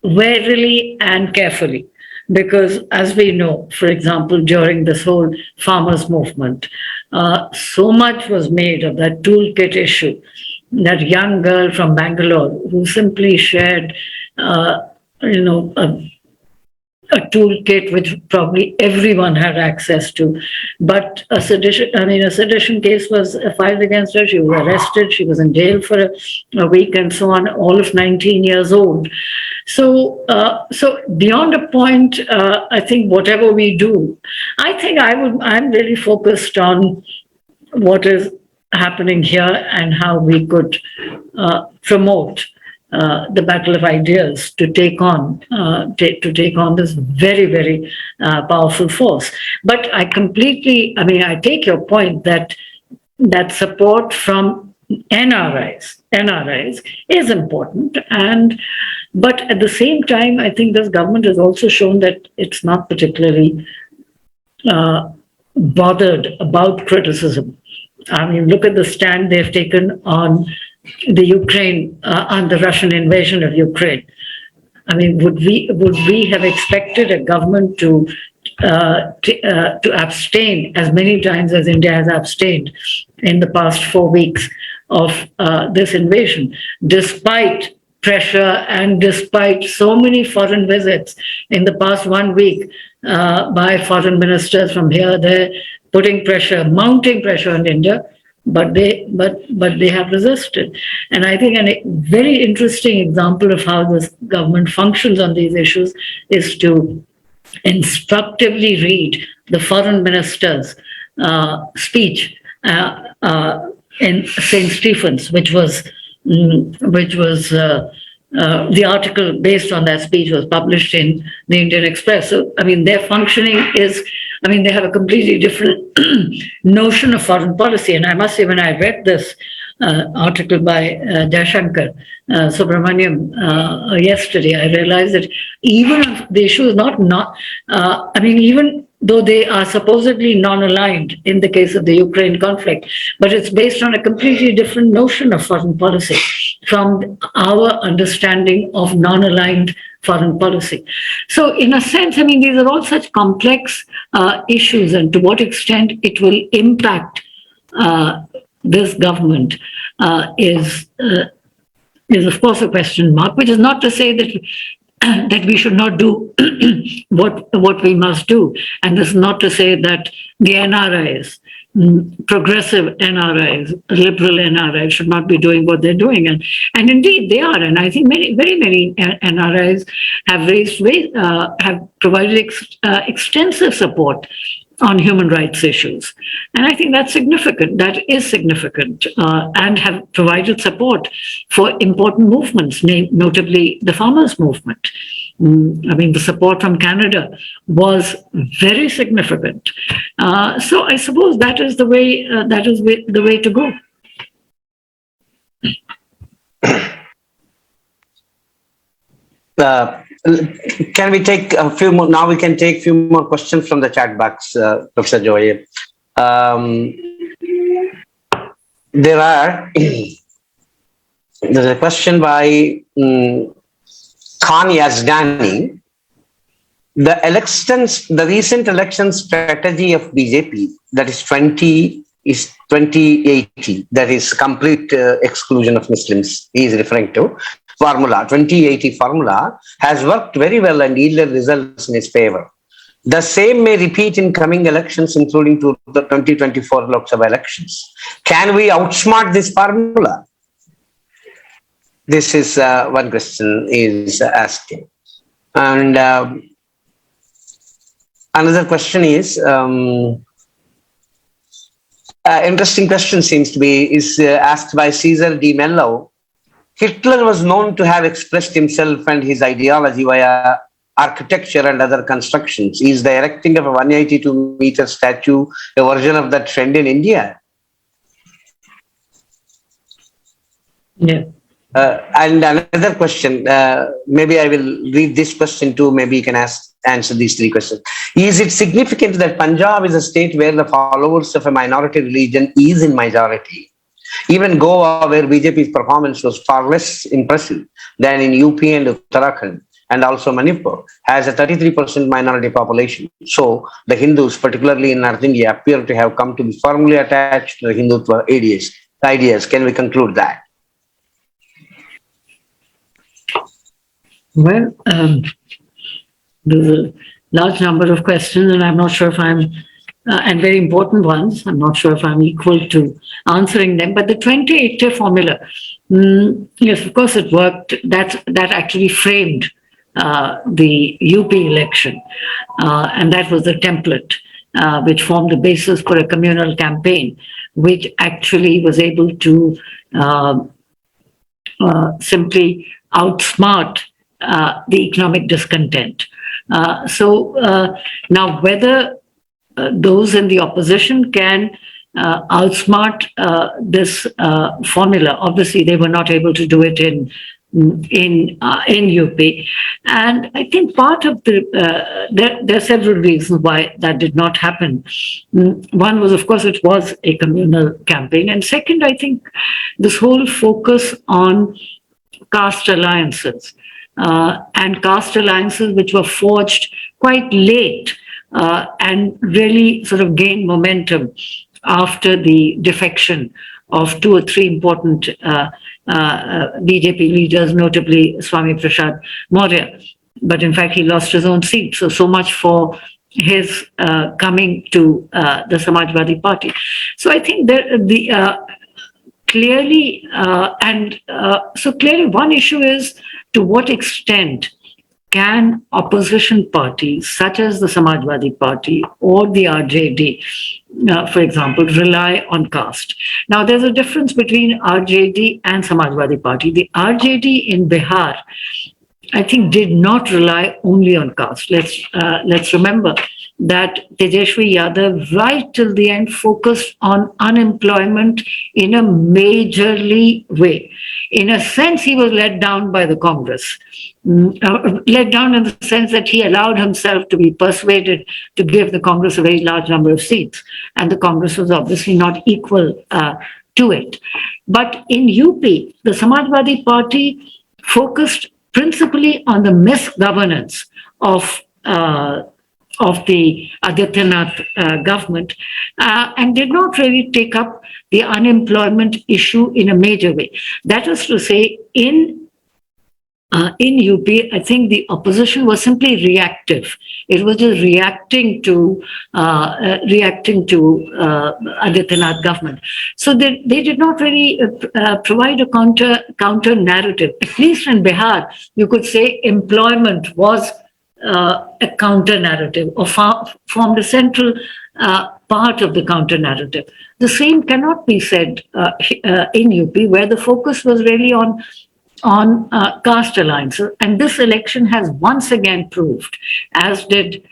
warily and carefully, because as we know, for example, during this whole farmers movement, so much was made of that toolkit issue. That young girl from Bangalore who simply shared, a toolkit which probably everyone had access to. But a sedition case was filed against her. She was arrested. She was in jail for a week and so on, all of 19 years old. So, so beyond a point, I think whatever we do, I'm really focused on what is happening here and how we could promote the battle of ideas to take on this very, very powerful force. But I take your point that support from NRIs is important, but at the same time, I think this government has also shown that it's not particularly bothered about criticism. I mean, look at the stand they've taken on the Ukraine, on the Russian invasion of Ukraine. I mean, would we have expected a government to abstain as many times as India has abstained in the past 4 weeks of this invasion, despite pressure and despite so many foreign visits in the past 1 week by foreign ministers from here, there, putting pressure, mounting pressure on India, but they have resisted. And I think a very interesting example of how this government functions on these issues is to instructively read the foreign minister's speech in St. Stephen's, which was the article based on that speech was published in the Indian Express. So, I mean, their functioning is, they have a completely different notion of foreign policy. And I must say, when I read this article by Jaishankar Subramaniam yesterday, I realized that even if the issue is even though they are supposedly non-aligned in the case of the Ukraine conflict, but it's based on a completely different notion of foreign policy from our understanding of non-aligned foreign policy. So in a sense, these are all such complex issues, and to what extent it will impact this government is of course a question mark, which is not to say that we should not do what we must do. And this is not to say that the NRIs, progressive NRIs, liberal NRIs should not be doing what they're doing. And indeed they are. And I think very many NRIs have provided extensive support on human rights issues. And I think that's significant. That is significant, and have provided support for important movements, notably the farmers' movement. The support from Canada was very significant. So I suppose that is the way. That is the way to go. Can we take a few more? Now we can take a few more questions from the chat box, Professor Zoya. There's a question by Khan Yazdani. The recent election strategy of BJP, that is 2080, that is complete exclusion of Muslims, he is referring to. 2080 formula has worked very well and yielded results in its favor. The same may repeat in coming elections, including to the 2024 Lok Sabha elections. Can we outsmart this formula? This is one question is asking. And another question is, interesting question seems to be, is asked by Cesar D. Mello. Hitler was known to have expressed himself and his ideology via architecture and other constructions. Is the erecting of a 182-meter statue a version of that trend in India? Yeah. And another question, maybe I will read this question too, maybe you can answer these three questions. Is it significant that Punjab is a state where the followers of a minority religion is in majority? Even Goa, where BJP's performance was far less impressive than in UP and Uttarakhand, and also Manipur, has a 33% minority population. So the Hindus, particularly in North India, appear to have come to be firmly attached to the Hindutva ideas. Can we conclude that? Well, There's a large number of questions, and I'm not sure if and very important ones. I'm not sure if I'm equal to answering them. But the 28-day formula, yes, of course it worked. That actually framed the UP election, and that was the template which formed the basis for a communal campaign, which actually was able to simply outsmart the economic discontent. Now, whether those in the opposition can outsmart this formula, obviously they were not able to do it in UP, and I think part of there are several reasons why that did not happen. One was, of course, it was a communal campaign, and second, I think this whole focus on caste alliances and caste alliances which were forged quite late and really sort of gained momentum after the defection of two or three important BJP leaders, notably Swami Prasad Maurya. But in fact, he lost his own seat. So much for his coming to the Samajwadi Party. So I think clearly, clearly one issue is to what extent can opposition parties such as the Samajwadi Party or the RJD, for example, rely on caste? Now, there's a difference between RJD and Samajwadi Party. The RJD in Bihar, I think, did not rely only on caste. Let's remember that Tejashwi Yadav, right till the end, focused on unemployment in a majorly way. In a sense, he was let down by the Congress. Let down in the sense that he allowed himself to be persuaded to give the Congress a very large number of seats. And the Congress was obviously not equal to it. But in UP, the Samajwadi Party focused principally on the misgovernance of the Adityanath government and did not really take up the unemployment issue in a major way. That is to say, in UP, I think the opposition was simply reactive. It was just reacting to Adityanath government. So they did not really provide a counter narrative. At least in Bihar, you could say employment was a counter narrative or formed a central part of the counter narrative. The same cannot be said in UP, where the focus was really on caste alliances. And this election has once again proved, as did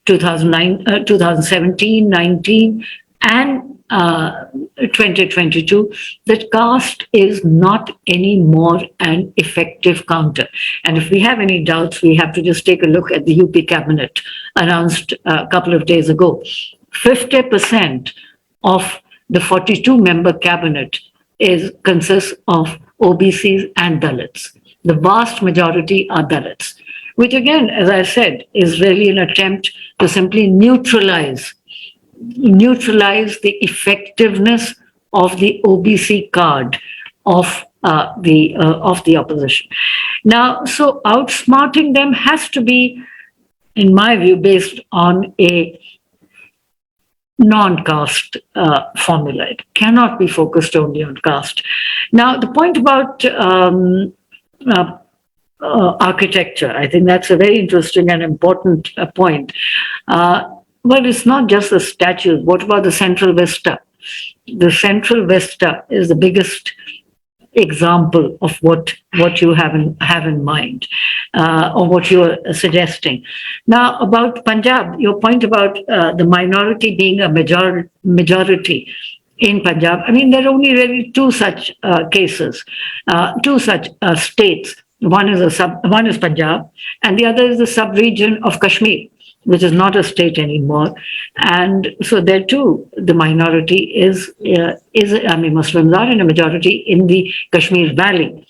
2017, 19, and 2022, that caste is not anymore an effective counter. And if we have any doubts, we have to just take a look at the UP cabinet announced a couple of days ago. 50% of the 42-member cabinet consists of OBCs and Dalits. The vast majority are Dalits, which again, as I said, is really an attempt to simply neutralize the effectiveness of the OBC card of the opposition. Now, so outsmarting them has to be, in my view, based on a non-caste formula. It cannot be focused only on caste. Now, the point about architecture, I think that's a very interesting and important point. Well, it's not just the statues. What about the central vista? The central vista is the biggest example of what you have in mind or what you are suggesting. Now, about Punjab, your point about the minority being a majority in Punjab. I mean, there are only really two such cases, two such states. One is Punjab, and the other is the sub-region of Kashmir, which is not a state anymore. And so there too, the minority is Muslims are in a majority in the Kashmir Valley.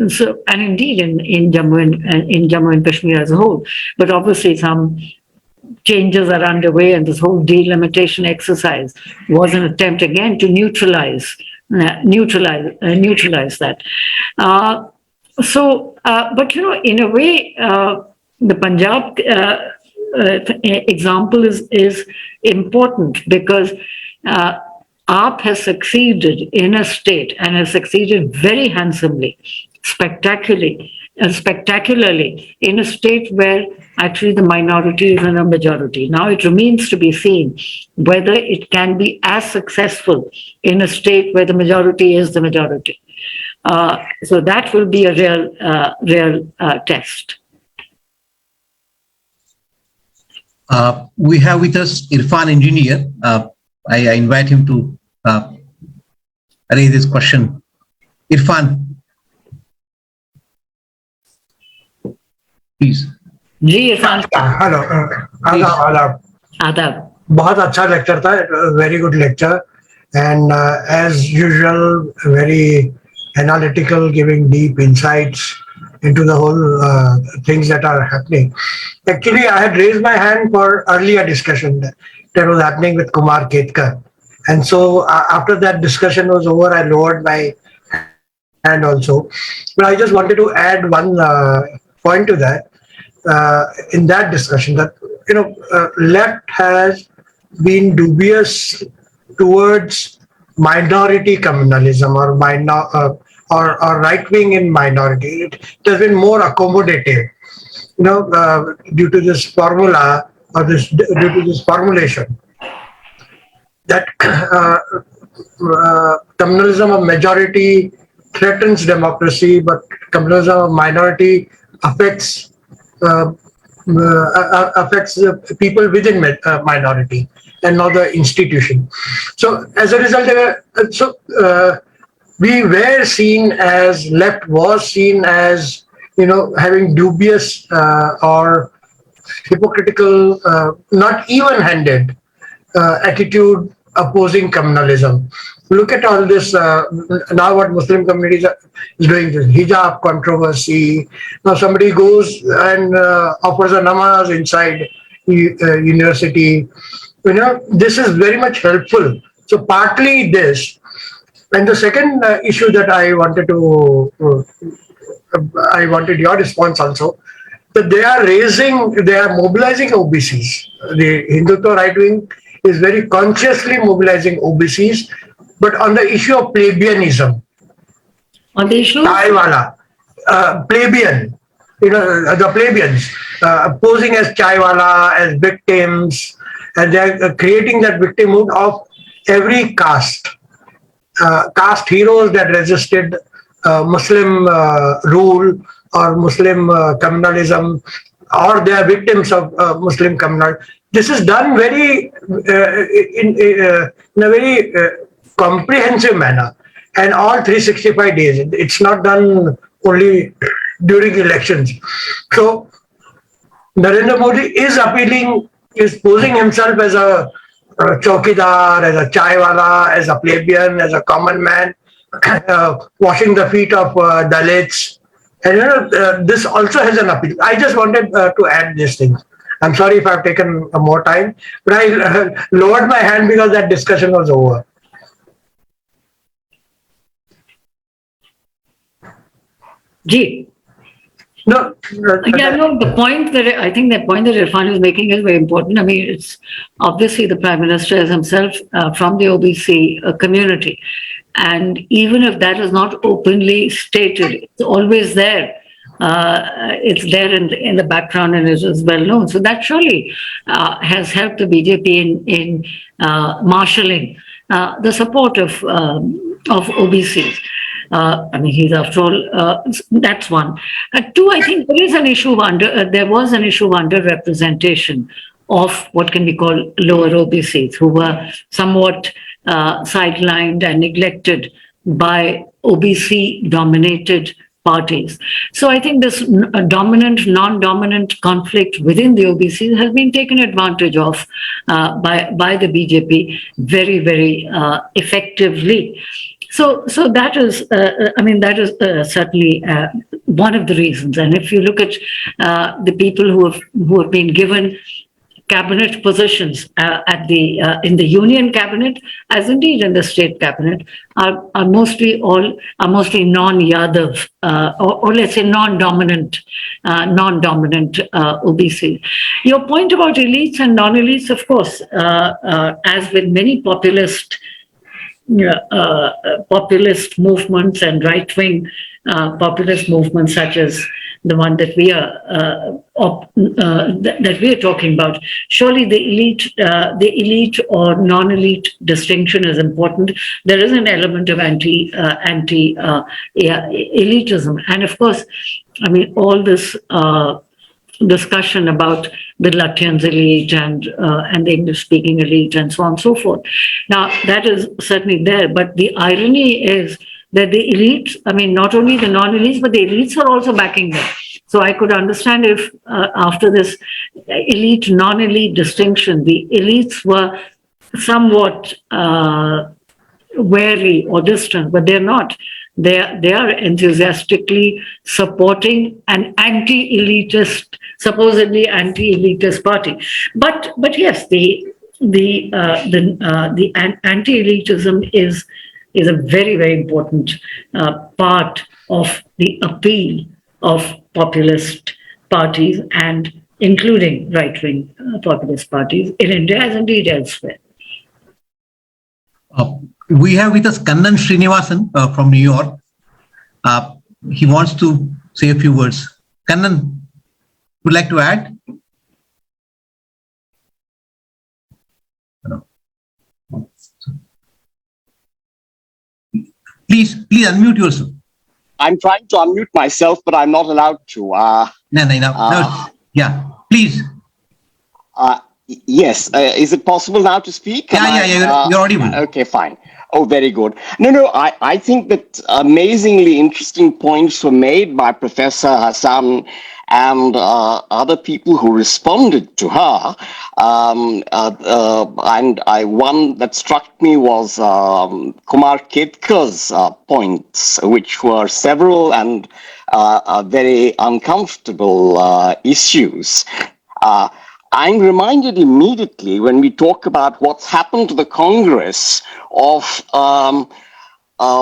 So, and indeed in Jammu and Kashmir as a whole. But obviously some changes are underway, and this whole delimitation exercise was an attempt again to neutralize that. But in a way, the Punjab example is important because AAP has succeeded in a state and has succeeded very handsomely, spectacularly in a state where actually the minority is in a majority. Now it remains to be seen whether it can be as successful in a state where the majority is the majority. So that will be a real test. We have with us Irfan Engineer. I invite him to raise this question. Irfan, please. Ji Irfan hello आदाब आदाब आदाब बहुत अच्छा lecture था very good lecture and as usual very analytical giving deep insights into the whole things that are happening. Actually, I had raised my hand for earlier discussion that was happening with Kumar Ketkar, and so after that discussion was over, I lowered my hand also. But I just wanted to add one point to that. In that discussion, that left has been dubious towards minority communalism or right wing in minority. It has been more accommodative, due to this formula or due to this formulation that communalism of majority threatens democracy, but communalism of minority affects people within minority and not the institution. So as a result, we were seen as, left was seen as, having dubious or hypocritical, not even-handed attitude opposing communalism. Look at all this now what Muslim communities is doing, this hijab controversy. Now somebody goes and offers a namaz inside university. This is very much helpful. So partly this. And the second issue that I wanted your response also, that they are mobilizing OBCs. The Hindutva right wing is very consciously mobilizing OBCs, but on the issue of plebeianism. On the issue? Chaiwala, plebeian, the plebeians, posing as Chaiwala, as victims, and they're creating that victimhood of every caste. Caste heroes that resisted Muslim rule or Muslim communalism, or they are victims of Muslim communalism. This is done very in a very comprehensive manner, and all 365 days. It's not done only during elections. So Narendra Modi is posing himself as a chowkidar, as a chaiwala, as a plebeian, as a common man, washing the feet of Dalits. And this also has an appeal. I just wanted to add these things. I'm sorry if I've taken more time, but I lowered my hand because that discussion was over. Ji. No. Yeah, no, the point that Irfan is making is very important. I mean, it's obviously the Prime Minister is himself from the OBC community. And even if that is not openly stated, it's always there. It's there in the background and it is well known. So that surely has helped the BJP in marshalling the support of OBCs. I mean, he's after all, that's one. Two, I think there was an issue of underrepresentation of what can be called lower OBCs, who were somewhat sidelined and neglected by OBC-dominated parties. So I think this dominant, non-dominant conflict within the OBCs has been taken advantage of by the BJP very, very effectively. So that is, certainly one of the reasons. And if you look at the people who have been given cabinet positions in the union cabinet, as indeed in the state cabinet, are mostly non-Yadav or let's say non-dominant OBC. Your point about elites and non-elites, of course, as with many populist movements and right-wing populist movements, such as the one that we are talking about. Surely the elite or non-elite distinction is important. There is an element of elitism, and of course, I mean, all this discussion about the Latvians elite and the English-speaking elite and so on and so forth. Now, that is certainly there, but the irony is that the elites, I mean, not only the non-elites, but the elites are also backing them. So I could understand if after this elite, non-elite distinction, the elites were somewhat wary or distant, but they're not. They are enthusiastically supporting an anti-elitist, supposedly anti-elitist party. But yes, the anti-elitism is a very, very important part of the appeal of populist parties, and including right-wing populist parties in India as indeed elsewhere. We have with us Kannan Srinivasan from New York. He wants to say a few words. Kannan, would like to add? No. Please unmute yourself. I'm trying to unmute myself, but I'm not allowed to. No. Yeah, please. Yes. Is it possible now to speak? Yeah, you're audible. Okay, fine. Oh, very good. No, I think that amazingly interesting points were made by Professor Hasan and other people who responded to her. And one that struck me was Kumar Ketkar's points, which were several and very uncomfortable issues. I'm reminded immediately when we talk about what's happened to the Congress of a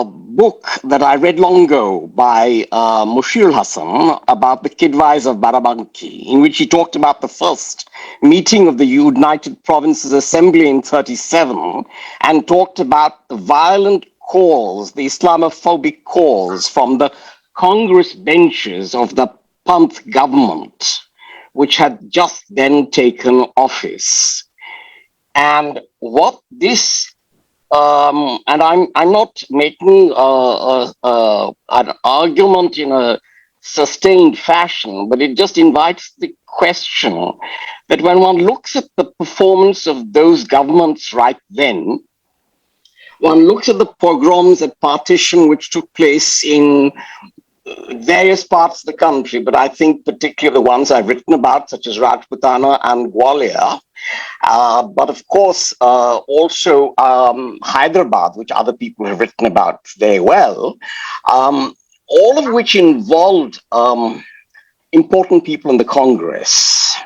book that I read long ago by Zoya Hasan about the Kidwais of Barabanki, in which he talked about the first meeting of the United Provinces Assembly in 1937 and talked about the violent calls, the Islamophobic calls from the Congress benches of the Panth government, which had just then taken office. And what this, and I'm not making an argument in a sustained fashion, but it just invites the question that when one looks at the performance of those governments right then, one looks at the pogroms at partition which took place in various parts of the country, but I think particularly the ones I've written about, such as Rajputana and Gwalior, but of course also Hyderabad, which other people have written about very well, all of which involved important people in the Congress.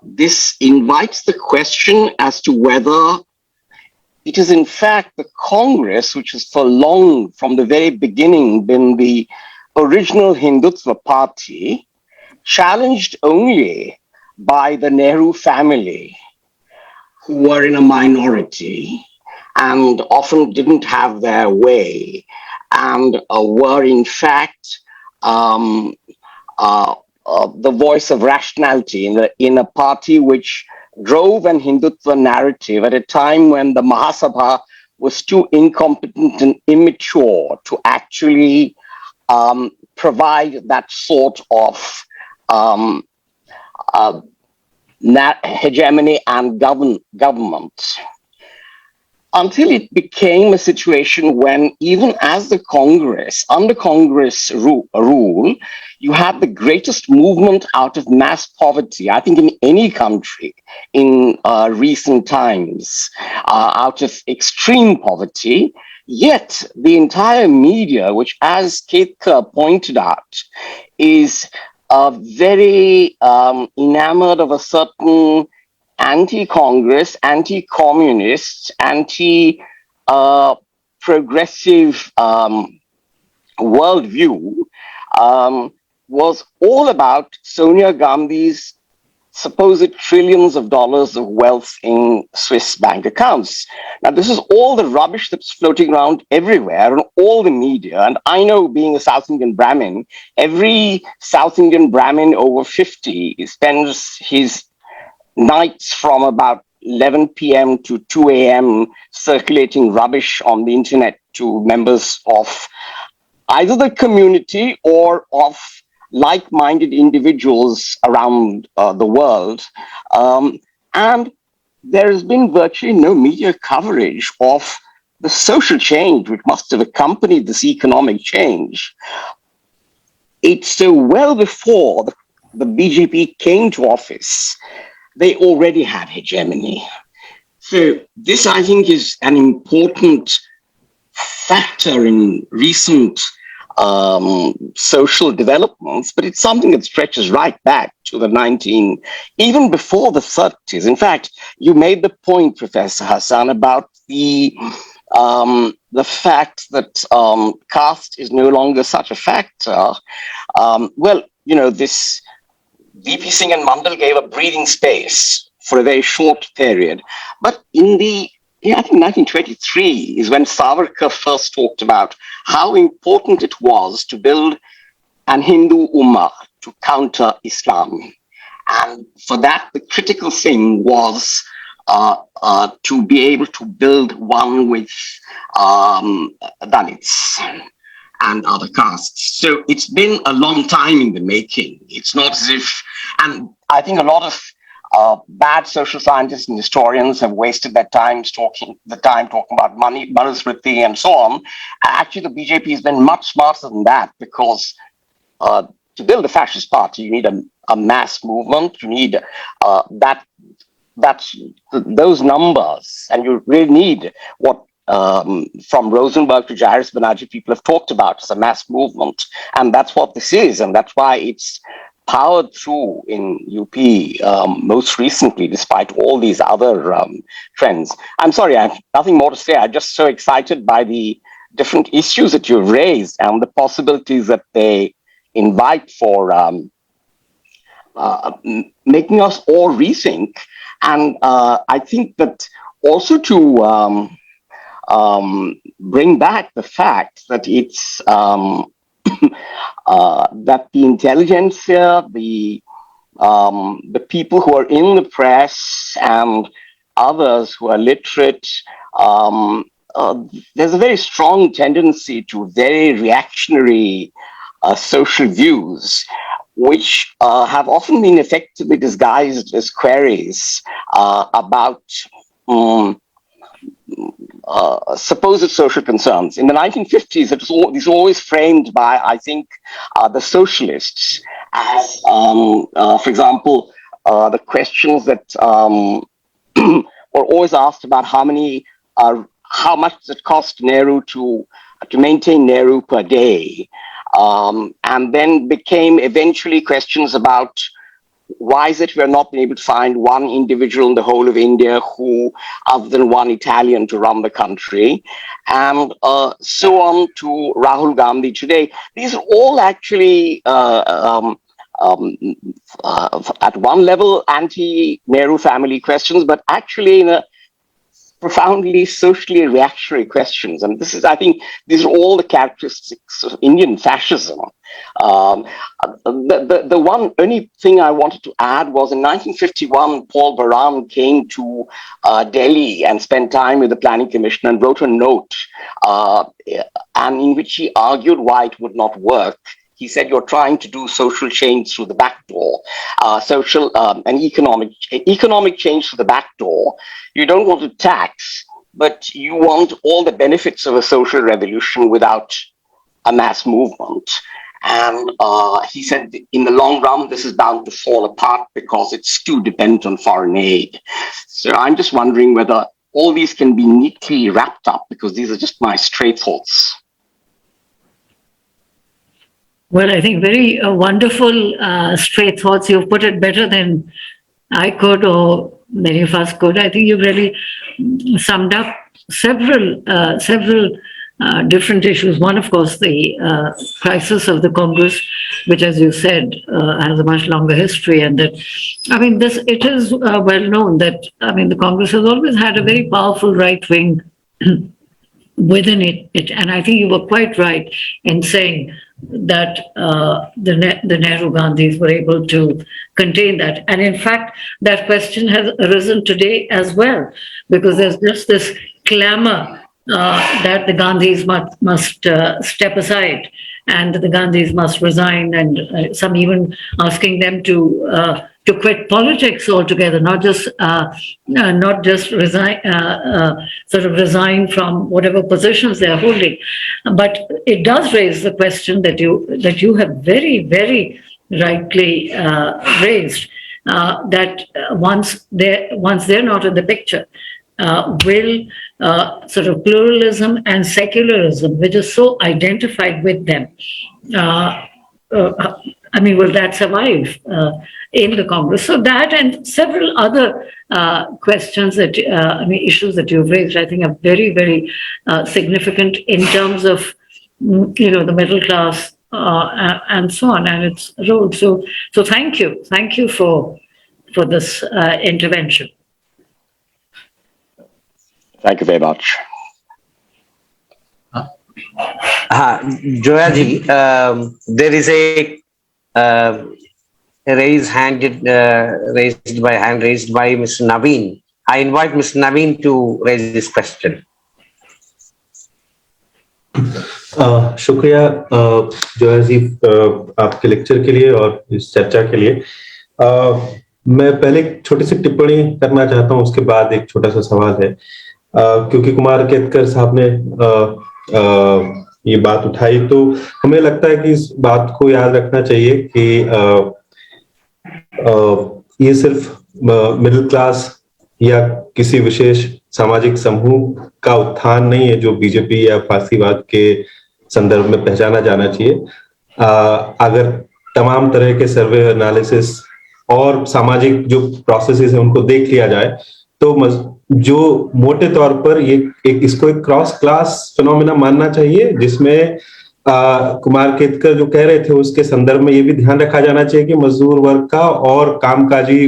This invites the question as to whether it is in fact the Congress, which has for long, from the very beginning, been the original Hindutva party, challenged only by the Nehru family, who were in a minority and often didn't have their way, and were in fact the voice of rationality in a party which drove an Hindutva narrative at a time when the Mahasabha was too incompetent and immature to actually provide that sort of hegemony and government, until it became a situation when even as the Congress, under Congress rule, you had the greatest movement out of mass poverty, I think in any country in recent times, out of extreme poverty. Yet the entire media, which as Ketkar pointed out, is very enamored of a certain anti-Congress, anti-communist, anti-progressive worldview was all about Sonia Gandhi's supposed trillions of dollars of wealth in Swiss bank accounts. Now, this is all the rubbish that's floating around everywhere in all the media. And I know, being a South Indian Brahmin, every South Indian Brahmin over 50 spends his nights from about 11 p.m. to 2 a.m. circulating rubbish on the internet to members of either the community or of like-minded individuals around the world. And there has been virtually no media coverage of the social change which must have accompanied this economic change. It's so well before the BJP came to office, they already had hegemony. So this, I think, is an important factor in recent social developments, but it's something that stretches right back to even before the 30s. In fact, you made the point, Professor Hasan, about the fact that caste is no longer such a factor. This VP Singh and Mandal gave a breathing space for a very short period, but I think 1923 is when Savarkar first talked about how important it was to build an Hindu Ummah to counter Islam. And for that, the critical thing was to be able to build one with Dalits and other castes. So it's been a long time in the making. It's not as if, and I think a lot of bad social scientists and historians have wasted their time talking about money, Manusmriti, and so on. Actually, the BJP has been much smarter than that, because to build a fascist party, you need a mass movement. You need those numbers, and you really need what from Rosenberg to Jairus Banerjee people have talked about as a mass movement, and that's what this is, and that's why it's powered through in UP most recently, despite all these other trends. I'm sorry, I have nothing more to say. I'm just so excited by the different issues that you've raised and the possibilities that they invite for making us all rethink. And I think that also to bring back the fact that it's that the intelligentsia, the people who are in the press and others who are literate, there's a very strong tendency to very reactionary social views, which have often been effectively disguised as queries about supposed social concerns. In the 1950s, these were always framed by, I think, the socialists as, for example, the questions that were always asked about how much does it cost Nehru to maintain Nehru per day, and then became eventually questions about why is it we're not being able to find one individual in the whole of India who, other than one Italian, to run the country, and so on to Rahul Gandhi today. These are all actually, at one level, anti-Nehru family questions, but actually in a profoundly socially reactionary questions. And this is, I think, these are all the characteristics of Indian fascism. The one only thing I wanted to add was in 1951, Paul Baran came to Delhi and spent time with the Planning Commission and wrote a note, and in which he argued why it would not work. He said, you're trying to do social change through the back door, social and economic change through the back door. You don't want to tax, but you want all the benefits of a social revolution without a mass movement. And he said, in the long run, this is bound to fall apart because it's too dependent on foreign aid. So I'm just wondering whether all these can be neatly wrapped up, because these are just my stray thoughts. Well, I think very wonderful straight thoughts. You've put it better than I could or many of us could. I think you've really summed up several different issues. One, of course, the crisis of the Congress, which, as you said, has a much longer history, and that, I mean, it is well known that, I mean, the Congress has always had a very powerful right wing within it. And I think you were quite right in saying that the Nehru Gandhis were able to contain that. And in fact, that question has arisen today as well, because there's just this clamor that the Gandhis must step aside and the Gandhis must resign, and some even asking them to quit politics altogether, not just resign, sort of resign from whatever positions they are holding. But it does raise the question that you have very rightly raised, that once they're not in the picture, will sort of pluralism and secularism, which is so identified with them, I mean, will that survive in the Congress? So that and several other questions that, I mean, issues that you've raised, I think are very significant in terms of, the middle class and so on, and its role. So thank you for this intervention. Thank you very much. Zoya ji, there is a raised by Mr. Naveen. I invite Mr. Naveen to raise this question. शुक्रिया जोया जी आपके lecture के लिए और इस चर्चा के लिए। मैं पहले एक छोटी सी टिप्पणी करना चाहता हूं, उसके बाद एक छोटा सा सवाल है। क्योंकि कुमार केतकर साहब ने ये बात उठाई, तो हमें लगता है कि इस बात को याद रखना चाहिए कि ये सिर्फ मिडिल क्लास या किसी विशेष सामाजिक समूह का उत्थान नहीं है जो बीजेपी या फासीवाद के संदर्भ में पहचाना जाना चाहिए। अगर तमाम तरह के सर्वे एनालिसिस और सामाजिक जो प्रोसेसेस हैं उनको देख लिया जाए, तो जो मोटे तौर पर इसको एक क्रॉस क्लास फिनोमिना मानना चाहिए, जिसमें कुमार केतकर जो कह रहे थे उसके संदर्भ में ये भी ध्यान रखा जाना चाहिए कि मजदूर वर्ग का और कामकाजी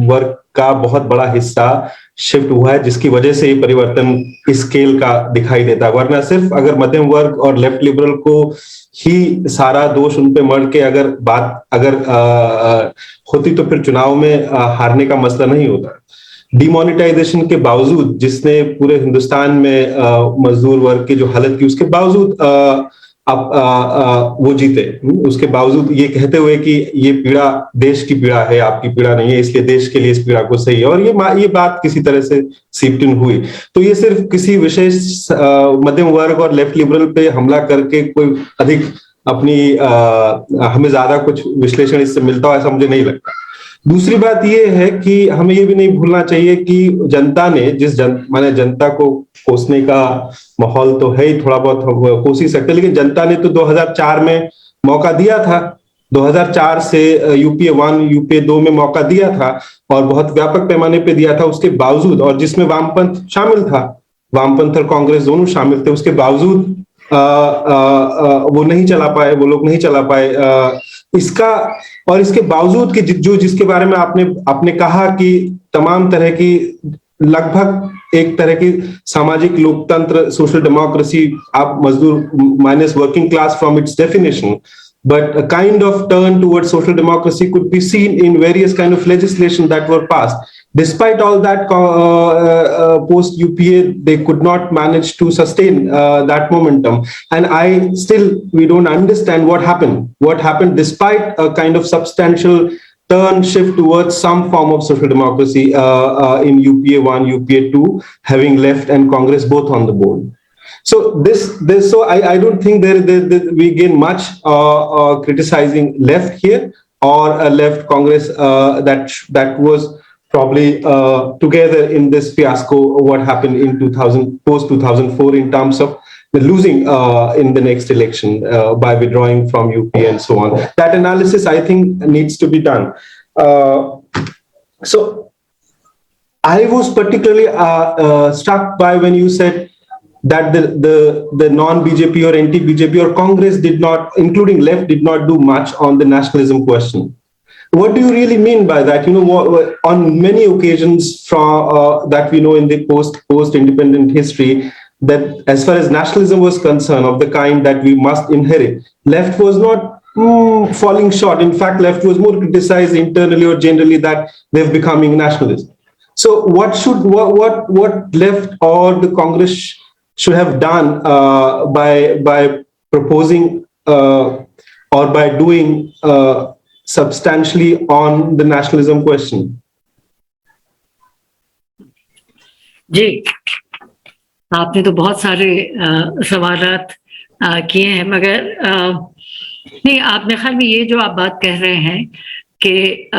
वर्ग का बहुत बड़ा हिस्सा शिफ्ट हुआ है, जिसकी वजह से ये परिवर्तन इस स्केल का दिखाई देता है। वरना सिर्फ अगर मध्यम वर्ग और लेफ्ट लिबरल को ही सारा दोष उन पे मर के अगर होती, तो फिर चुनाव में हारने का मसला नहीं होता। डिमोनेटाइजेशन के बावजूद, जिसने पूरे हिंदुस्तान में मजदूर वर्ग की जो हालत की, उसके बावजूद वो जीते, उसके बावजूद ये कहते हुए कि ये पीड़ा देश की पीड़ा है, आपकी पीड़ा नहीं है, इसलिए देश के लिए इस पीड़ा को सही है, और ये बात किसी तरह से सीप्ट हुई। तो ये सिर्फ किसी विशेष मध्यम वर्ग और लेफ्ट लिबरल पे हमला करके कोई अधिक अपनी हमें ज्यादा कुछ विश्लेषण इससे मिलता हो, ऐसा मुझे नहीं लगता। दूसरी बात यह है कि हमें ये भी नहीं भूलना चाहिए कि जनता ने माने जनता को कोसने का माहौल तो है ही, थोड़ा बहुत कोस ही सकते, लेकिन जनता ने तो 2004 में मौका दिया था, 2004 से यूपीए 1 यूपीए 2 में मौका दिया था और बहुत व्यापक पैमाने पे दिया था। उसके बावजूद, और जिसमें वामपंथ शामिल था, वामपंथ और कांग्रेस दोनों शामिल थे, उसके बावजूद वो नहीं चला पाए, वो लोग नहीं चला पाए इसका। और इसके बावजूद कि जिसके बारे में आपने कहा कि तमाम तरह की लगभग एक तरह की सामाजिक लोकतंत्र, सोशल डेमोक्रेसी, आप मजदूर minus working class from its definition, but a kind of turn towards social democracy could be seen in various kind of legislation that were passed. Despite all that, post UPA, they could not manage to sustain that momentum. And we don't understand what happened. What happened despite a kind of substantial shift towards some form of social democracy in UPA 1, UPA 2, having left and Congress both on the board. So I don't think we gain much criticizing left here, or a left Congress that was probably together in this fiasco. What happened in post 2004 in terms of losing in the next election by withdrawing from UP and so on. That analysis, I think, needs to be done. So I was particularly struck by when you said that the non-BJP or anti-BJP or Congress did not, including left, did not do much on the nationalism question. What do you really mean by that? You know, on many occasions from that we know in the post-independent history, that as far as nationalism was concerned, of the kind that we must inherit, left was not falling short. In fact, left was more criticized internally or generally that they're becoming nationalist. So what left or the Congress should have done by proposing or by doing substantially on the nationalism question? जी, आपने तो बहुत सारे सवालात किए हैं, मगर नहीं, आप मेरे ख्याल में ये जो आप बात कह रहे हैं कि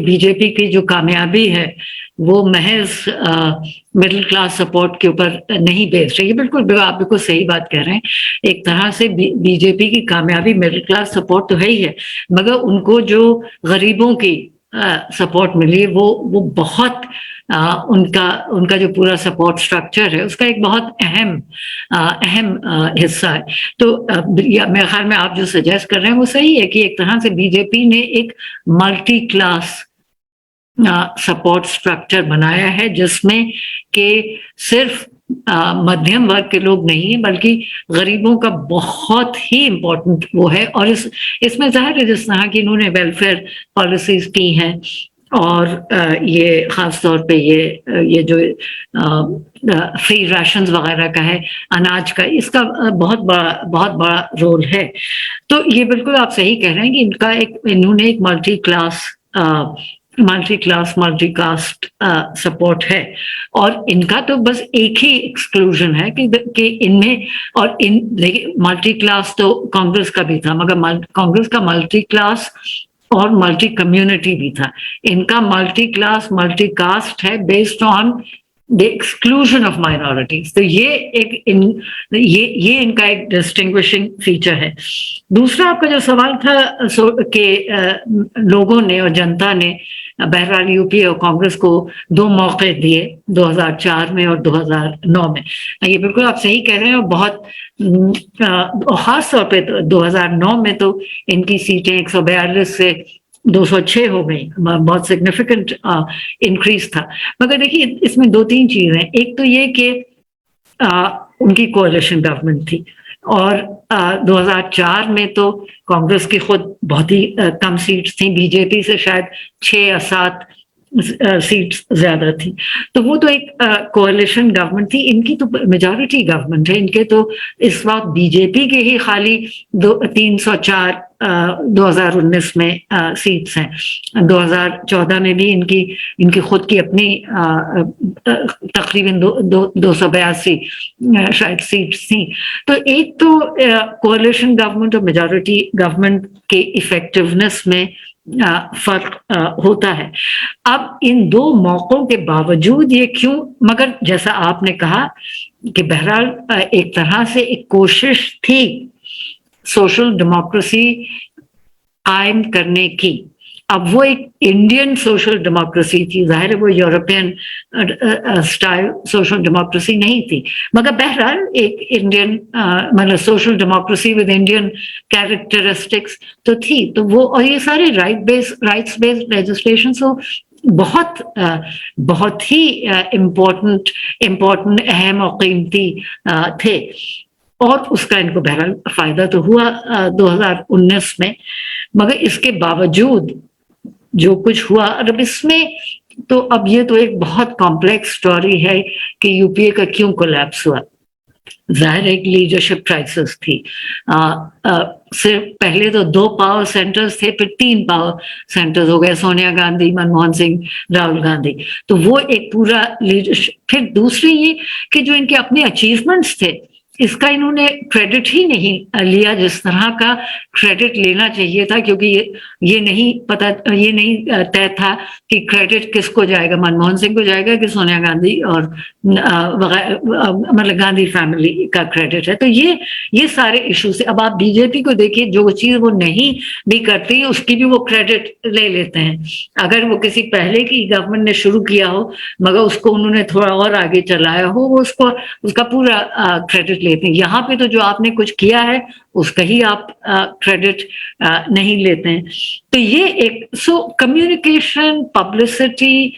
बीजेपी की जो कामयाबी है वो महज मिडिल क्लास सपोर्ट के ऊपर नहीं बेस्ड है, ये बिल्कुल आप बिल्कुल सही बात कह रहे हैं। एक तरह से बीजेपी की कामयाबी मिडिल क्लास सपोर्ट तो है ही है, मगर उनको जो गरीबों की सपोर्ट मिली वो बहुत उनका जो पूरा सपोर्ट स्ट्रक्चर है उसका एक बहुत अहम हिस्सा है। तो मेरे ख्याल में आप जो सजेस्ट कर रहे हैं वो सही है कि एक तरह से बीजेपी ने एक मल्टी क्लास सपोर्ट स्ट्रक्चर बनाया है, जिसमें कि सिर्फ मध्यम वर्ग के लोग नहीं है बल्कि गरीबों का बहुत ही इम्पोर्टेंट वो है। और इसमें जाहिर है जिस तरह की इन्होंने वेलफेयर पॉलिसीज की हैं और ये खास तौर पे ये जो फ्री राशंस वगैरह का है, अनाज का, इसका बहुत बड़ा रोल है। तो ये बिल्कुल आप सही कह रहे हैं कि इन्होंने एक मल्टी मल्टी कास्ट सपोर्ट है, और इनका तो बस एक ही एक्सक्लूजन है कि इनमें, और देखिए मल्टी क्लास तो कांग्रेस का भी था, मगर कांग्रेस का मल्टी क्लास और मल्टी कम्युनिटी भी था। इनका मल्टी क्लास मल्टी कास्ट है based on the exclusion of minorities. तो ये इनका एक डिस्टिंग्विशिंग फीचर है। दूसरा आपका जो सवाल था कि लोगों ने और जनता ने बहरहाल यूपी और कांग्रेस को 2 मौके दिए 2004 में और 2009 में, ये बिल्कुल आप सही कह रहे हैं। और बहुत खास तौर पे 2009 में तो इनकी सीटें 142 से 206 हो गई, बहुत सिग्निफिकेंट इंक्रीज था। मगर देखिए इसमें 2-3 चीजें हैं। एक तो ये कि उनकी कोalition गवर्नमेंट थी, और 2004 में तो कांग्रेस की खुद बहुत ही कम सीट्स थी, बीजेपी से शायद 6 या 7 सीट्स ज्यादा थी। तो वो तो एक कोalition गवर्नमेंट थी, इनकी तो मेजॉरिटी गवर्नमेंट है। इनके तो इस वक्त बीजेपी के ही खाली 304 2019 में सीट्स हैं। 2014 में भी इनकी खुद की अपनी तकरीबन 282 शायद सीट्स थी। तो एक तो कोalition गवर्नमेंट और मेजॉरिटी गवर्नमेंट के इफेक्टिवनेस में फर्क होता है। अब इन 2 मौकों के बावजूद ये क्यों, मगर जैसा आपने कहा कि बहरहाल एक तरह से एक कोशिश थी सोशल डेमोक्रेसी कायम करने की। अब वो एक इंडियन सोशल डेमोक्रेसी थी, जाहिर है वो यूरोपियन स्टाइल सोशल डेमोक्रेसी नहीं थी, मगर बहरहाल एक इंडियन मतलब social democracy with Indian characteristics तो थी। तो वो, और ये सारे राइट्स बेस्ड लेजिस्लेशन तो बहुत ही इम्पोर्टेंट अहम और कीमती थे, और उसका इनको बहरहाल फायदा तो हुआ 2019 में। मगर इसके बावजूद जो कुछ हुआ, अब इसमें तो अब ये तो एक बहुत कॉम्प्लेक्स स्टोरी है कि यूपीए का क्यों कोलैप्स हुआ। जाहिर एक लीडरशिप क्राइसिस थी। सिर्फ पहले तो 2 पावर सेंटर्स थे, फिर 3 पावर सेंटर्स हो गए, सोनिया गांधी, मनमोहन सिंह, राहुल गांधी। तो वो एक पूरा लीडरशिप। फिर दूसरी ये कि जो इनके अपने अचीवमेंट्स थे इसका इन्होंने क्रेडिट ही नहीं लिया जिस तरह का क्रेडिट लेना चाहिए था, क्योंकि ये नहीं तय था कि क्रेडिट किसको जाएगा, मनमोहन सिंह को जाएगा कि सोनिया गांधी और मतलब गांधी फैमिली का क्रेडिट है। तो ये सारे इश्यूज। अब आप बीजेपी को देखिए, जो चीज वो नहीं भी करती उसकी भी वो क्रेडिट ले लेते हैं। अगर वो किसी पहले की गवर्नमेंट ने शुरू किया हो मगर उसको उन्होंने थोड़ा और आगे चलाया हो, वो उसका पूरा क्रेडिट लेते हैं। यहाँ पे तो जो आपने कुछ किया है उसका ही आप क्रेडिट नहीं लेते हैं। तो ये एक कम्युनिकेशन, पब्लिसिटी,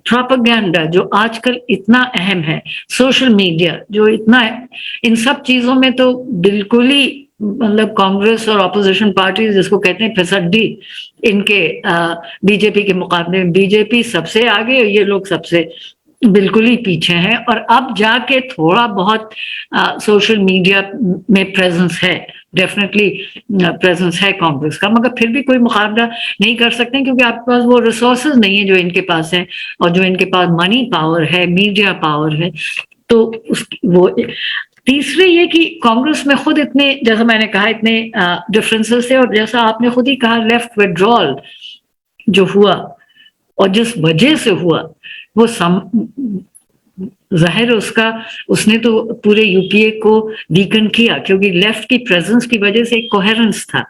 प्रोपेगेंडा जो आजकल इतना अहम है, सोशल मीडिया जो इतना है, इन सब चीजों में तो बिल्कुल ही मतलब कांग्रेस और ऑपोजिशन पार्टी जिसको कहते हैं फिसड्डी, इनके बीजेपी के मुकाबले में बीजेपी सबसे आगे, ये लोग सबसे बिल्कुल ही पीछे हैं। और अब जाके थोड़ा बहुत सोशल मीडिया में प्रेजेंस है, डेफिनेटली प्रेजेंस है कांग्रेस का, मगर फिर भी कोई मुकाबला नहीं कर सकते क्योंकि आपके पास वो रिसोर्सेज नहीं है जो इनके पास है, और जो इनके पास मनी पावर है, मीडिया पावर है। तो वो तीसरे ये कि कांग्रेस में खुद इतने, जैसा मैंने कहा, इतने डिफरेंसेस थे, और जैसा आपने खुद ही कहा लेफ्ट विड्रॉल जो हुआ और जिस वजह से हुआ वो जाहिर उसने तो पूरे यूपीए को वीकन किया, क्योंकि लेफ्ट की प्रेजेंस की वजह से एक कोहेरेंस था,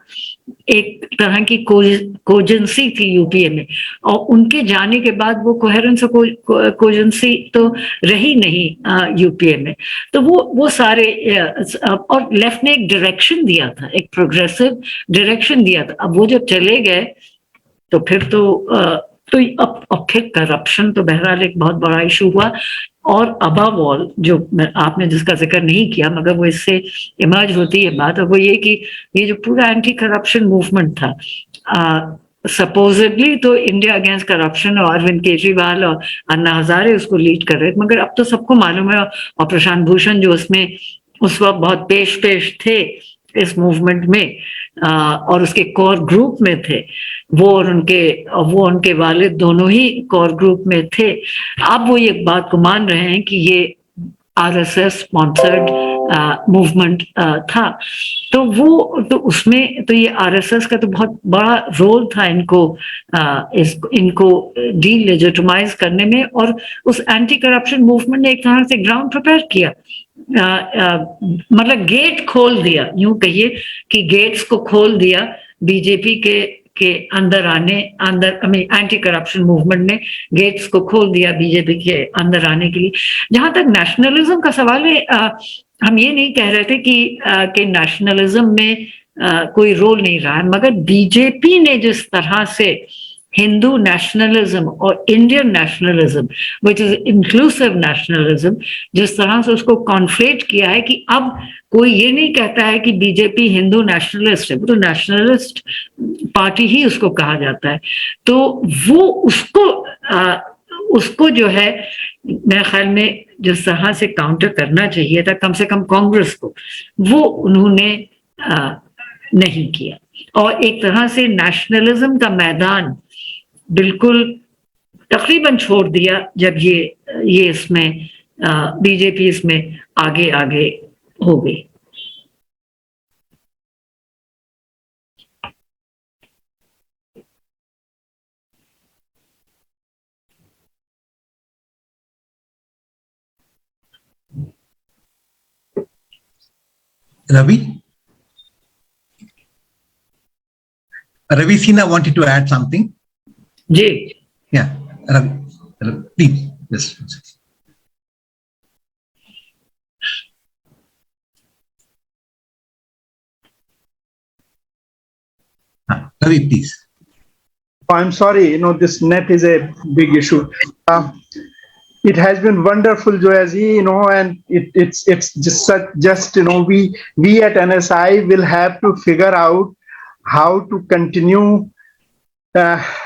एक तरह की कोजेंसी थी यूपीए में, और उनके जाने के बाद वो कोहेरेंस और कोजेंसी तो रही नहीं यूपीए में। तो वो सारे, और लेफ्ट ने एक डायरेक्शन दिया था, एक प्रोग्रेसिव डायरेक्शन दिया था। अब वो जब चले गए तो फिर तो अब फिर करप्शन तो बहरहाल एक बहुत बड़ा इशू हुआ। और अबव ऑल जो आपने जिसका जिक्र नहीं किया मगर वो इससे इमर्ज होती है बात, और वो ये कि ये जो पूरा एंटी करप्शन मूवमेंट था, सपोजिटली तो इंडिया अगेंस्ट करप्शन, और अरविंद केजरीवाल और अन्ना हजारे उसको लीड कर रहे थे, मगर अब तो सबको मालूम है, और प्रशांत भूषण जो उसमें उस वक्त बहुत पेश थे इस मूवमेंट में, और उसके कोर ग्रुप में थे, वो उनके वालिद दोनों ही कोर ग्रुप में थे। अब वो ये बात को मान रहे हैं कि ये आरएसएस स्पॉन्सर्ड मूवमेंट था। तो उसमें तो ये आरएसएस का तो बहुत बड़ा रोल था इनको डीलेजिटिमाइज करने में, और उस एंटी करप्शन मूवमेंट ने एक तरह से ग्राउंड प्रिपेयर किया, मतलब गेट खोल दिया, यूं कहिए कि गेट्स को खोल दिया बीजेपी के अंदर एंटी करप्शन मूवमेंट ने गेट्स को खोल दिया बीजेपी के अंदर आने के लिए। जहां तक नेशनलिज्म का सवाल है, हम ये नहीं कह रहे थे कि नेशनलिज्म में कोई रोल नहीं रहा है, मगर बीजेपी ने जिस तरह से हिंदू नेशनलिज्म और Indian nationalism which is inclusive nationalism, जिस तरह से उसको कॉन्फ्लेट किया है कि अब कोई ये नहीं कहता है कि बीजेपी हिंदू नेशनलिस्ट है, वो तो नेशनलिस्ट पार्टी ही उसको कहा जाता है। तो वो उसको जो है मेरे ख्याल में जिस तरह से काउंटर करना चाहिए था कम से कम कांग्रेस को, वो उन्होंने नहीं किया, और एक तरह से नेशनलिज्म का मैदान बिल्कुल तकरीबन छोड़ दिया जब ये इसमें बीजेपी इसमें आगे हो गई। Ravi Sina wanted to add something. Ji, Yeah, Ravi, please. Yes. Ravi, please. I'm sorry, this net is a big issue. It has been wonderful, Zoya ji, and it's just we at NSI will have to figure out how to continue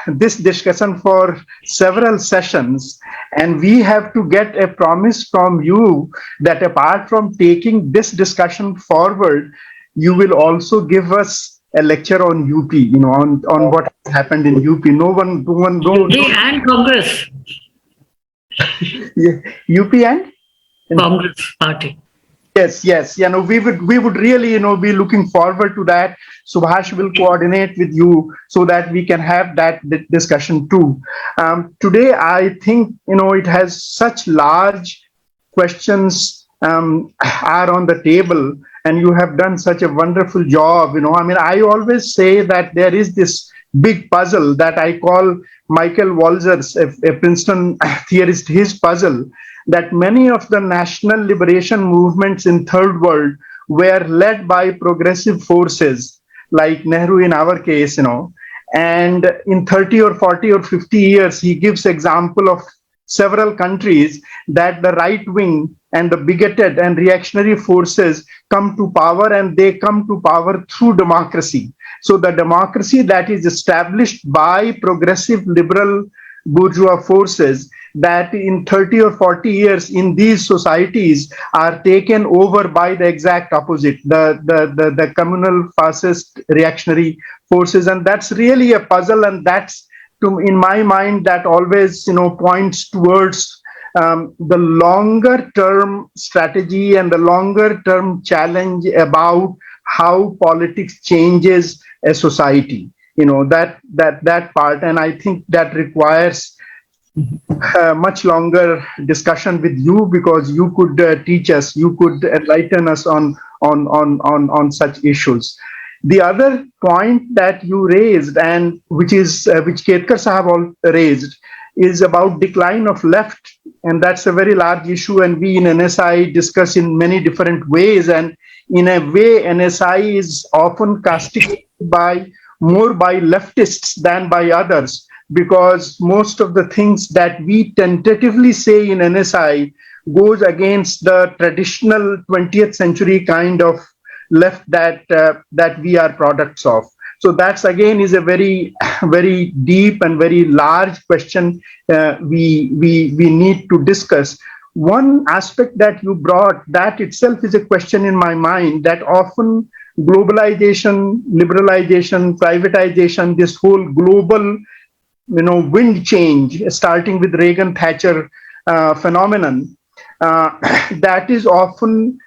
this discussion for several sessions, and we have to get a promise from you that apart from taking this discussion forward, you will also give us a lecture on UP, on what has happened in UP. No one, and Congress. UP and Congress party. Yes. We would really, be looking forward to that. Subhash will coordinate with you so that we can have that discussion too. Today, I think, it has such large questions are on the table, and you have done such a wonderful job. I always say that there is this big puzzle that I call Michael Walzer's, a Princeton theorist, his puzzle, that many of the national liberation movements in third world were led by progressive forces like Nehru in our case, and in 30 or 40 or 50 years, he gives example of several countries that the right wing and the bigoted and reactionary forces come to power, and they come to power through democracy. So the democracy that is established by progressive liberal bourgeois forces, that in 30 or 40 years in these societies are taken over by the exact opposite, the communal fascist reactionary forces. And that's really a puzzle, and that's, in my mind, that always points towards the longer term strategy and the longer term challenge about how politics changes a society, that part. And I think that requires much longer discussion with you, because you could teach us, you could enlighten us on such issues. The other point that you raised, and which Ketkar Sahab raised, is about decline of left, and that's a very large issue, and we in NSI discuss in many different ways. And in a way, NSI is often castigated more by leftists than by others, because most of the things that we tentatively say in NSI goes against the traditional 20th century kind of left that we are products of. So that's again is a very, very deep and very large question we need to discuss. One aspect that you brought, that itself is a question in my mind, that often globalization, liberalization, privatization, this whole global wind change, starting with Reagan Thatcher phenomenon, that is often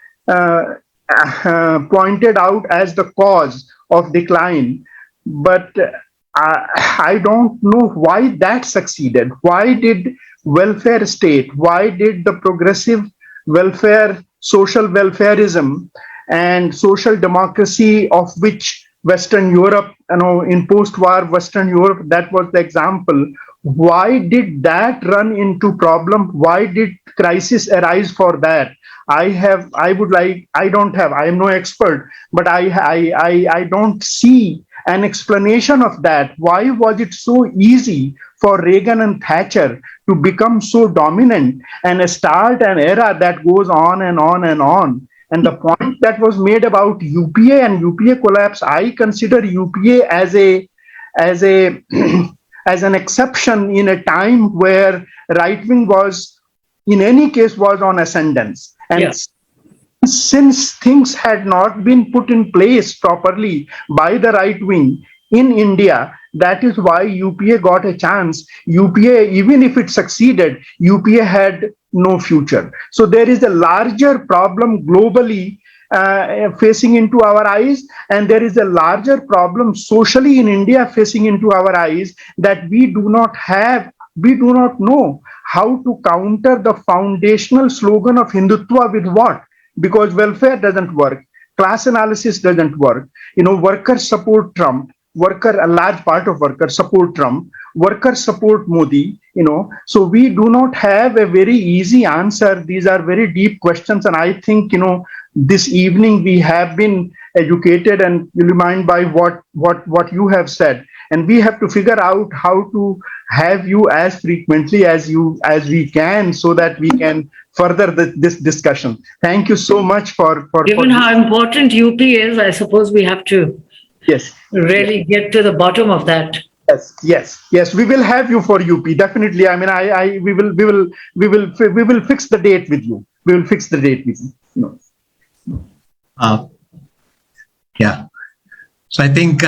pointed out as the cause of decline. But I don't know why that succeeded. Why did welfare state, why did the progressive welfare, social welfarism and social democracy, of which Western Europe, in post-war Western Europe, that was the example. Why did that run into problem? Why did crisis arise for that? I am no expert, but I don't see an explanation of that. Why was it so easy for Reagan and Thatcher to become so dominant and start an era that goes on and on and on? And the point that was made about UPA and UPA collapse, I consider UPA as an exception in a time where right wing was, in any case, was on ascendance. And yes, since things had not been put in place properly by the right wing in India, that is why UPA got a chance. UPA, even if it succeeded, UPA had no future. So there is a larger problem globally facing into our eyes, and there is a larger problem socially in India facing into our eyes, that we do not know how to counter the foundational slogan of Hindutva with what? Because welfare doesn't work, class analysis doesn't work, workers support Trump, a large part of workers support Trump, workers support Modi, so we do not have a very easy answer. These are very deep questions, and I think, this evening we have been educated and illumined by what you have said, and we have to figure out how to have you as frequently as we can, so that we can further this discussion. Thank you so much for given how important UP is. I suppose we have to really get to the bottom of that. Yes. We will have you for UP definitely. I mean, we will fix the date with you. We will fix the date with you. Yeah. So I think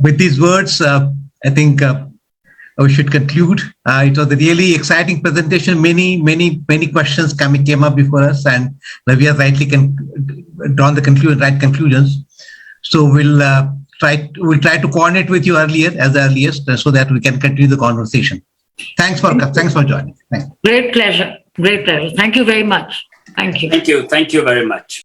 with these words, I think we should conclude. It was a really exciting presentation. Many questions came up before us, and Ravi has rightly drawn the right conclusions. So we'll try to coordinate with you earliest, so that we can continue the conversation. Thanks for joining. Thanks. Great pleasure. Great pleasure. Thank you very much. Thank you. Thank you very much.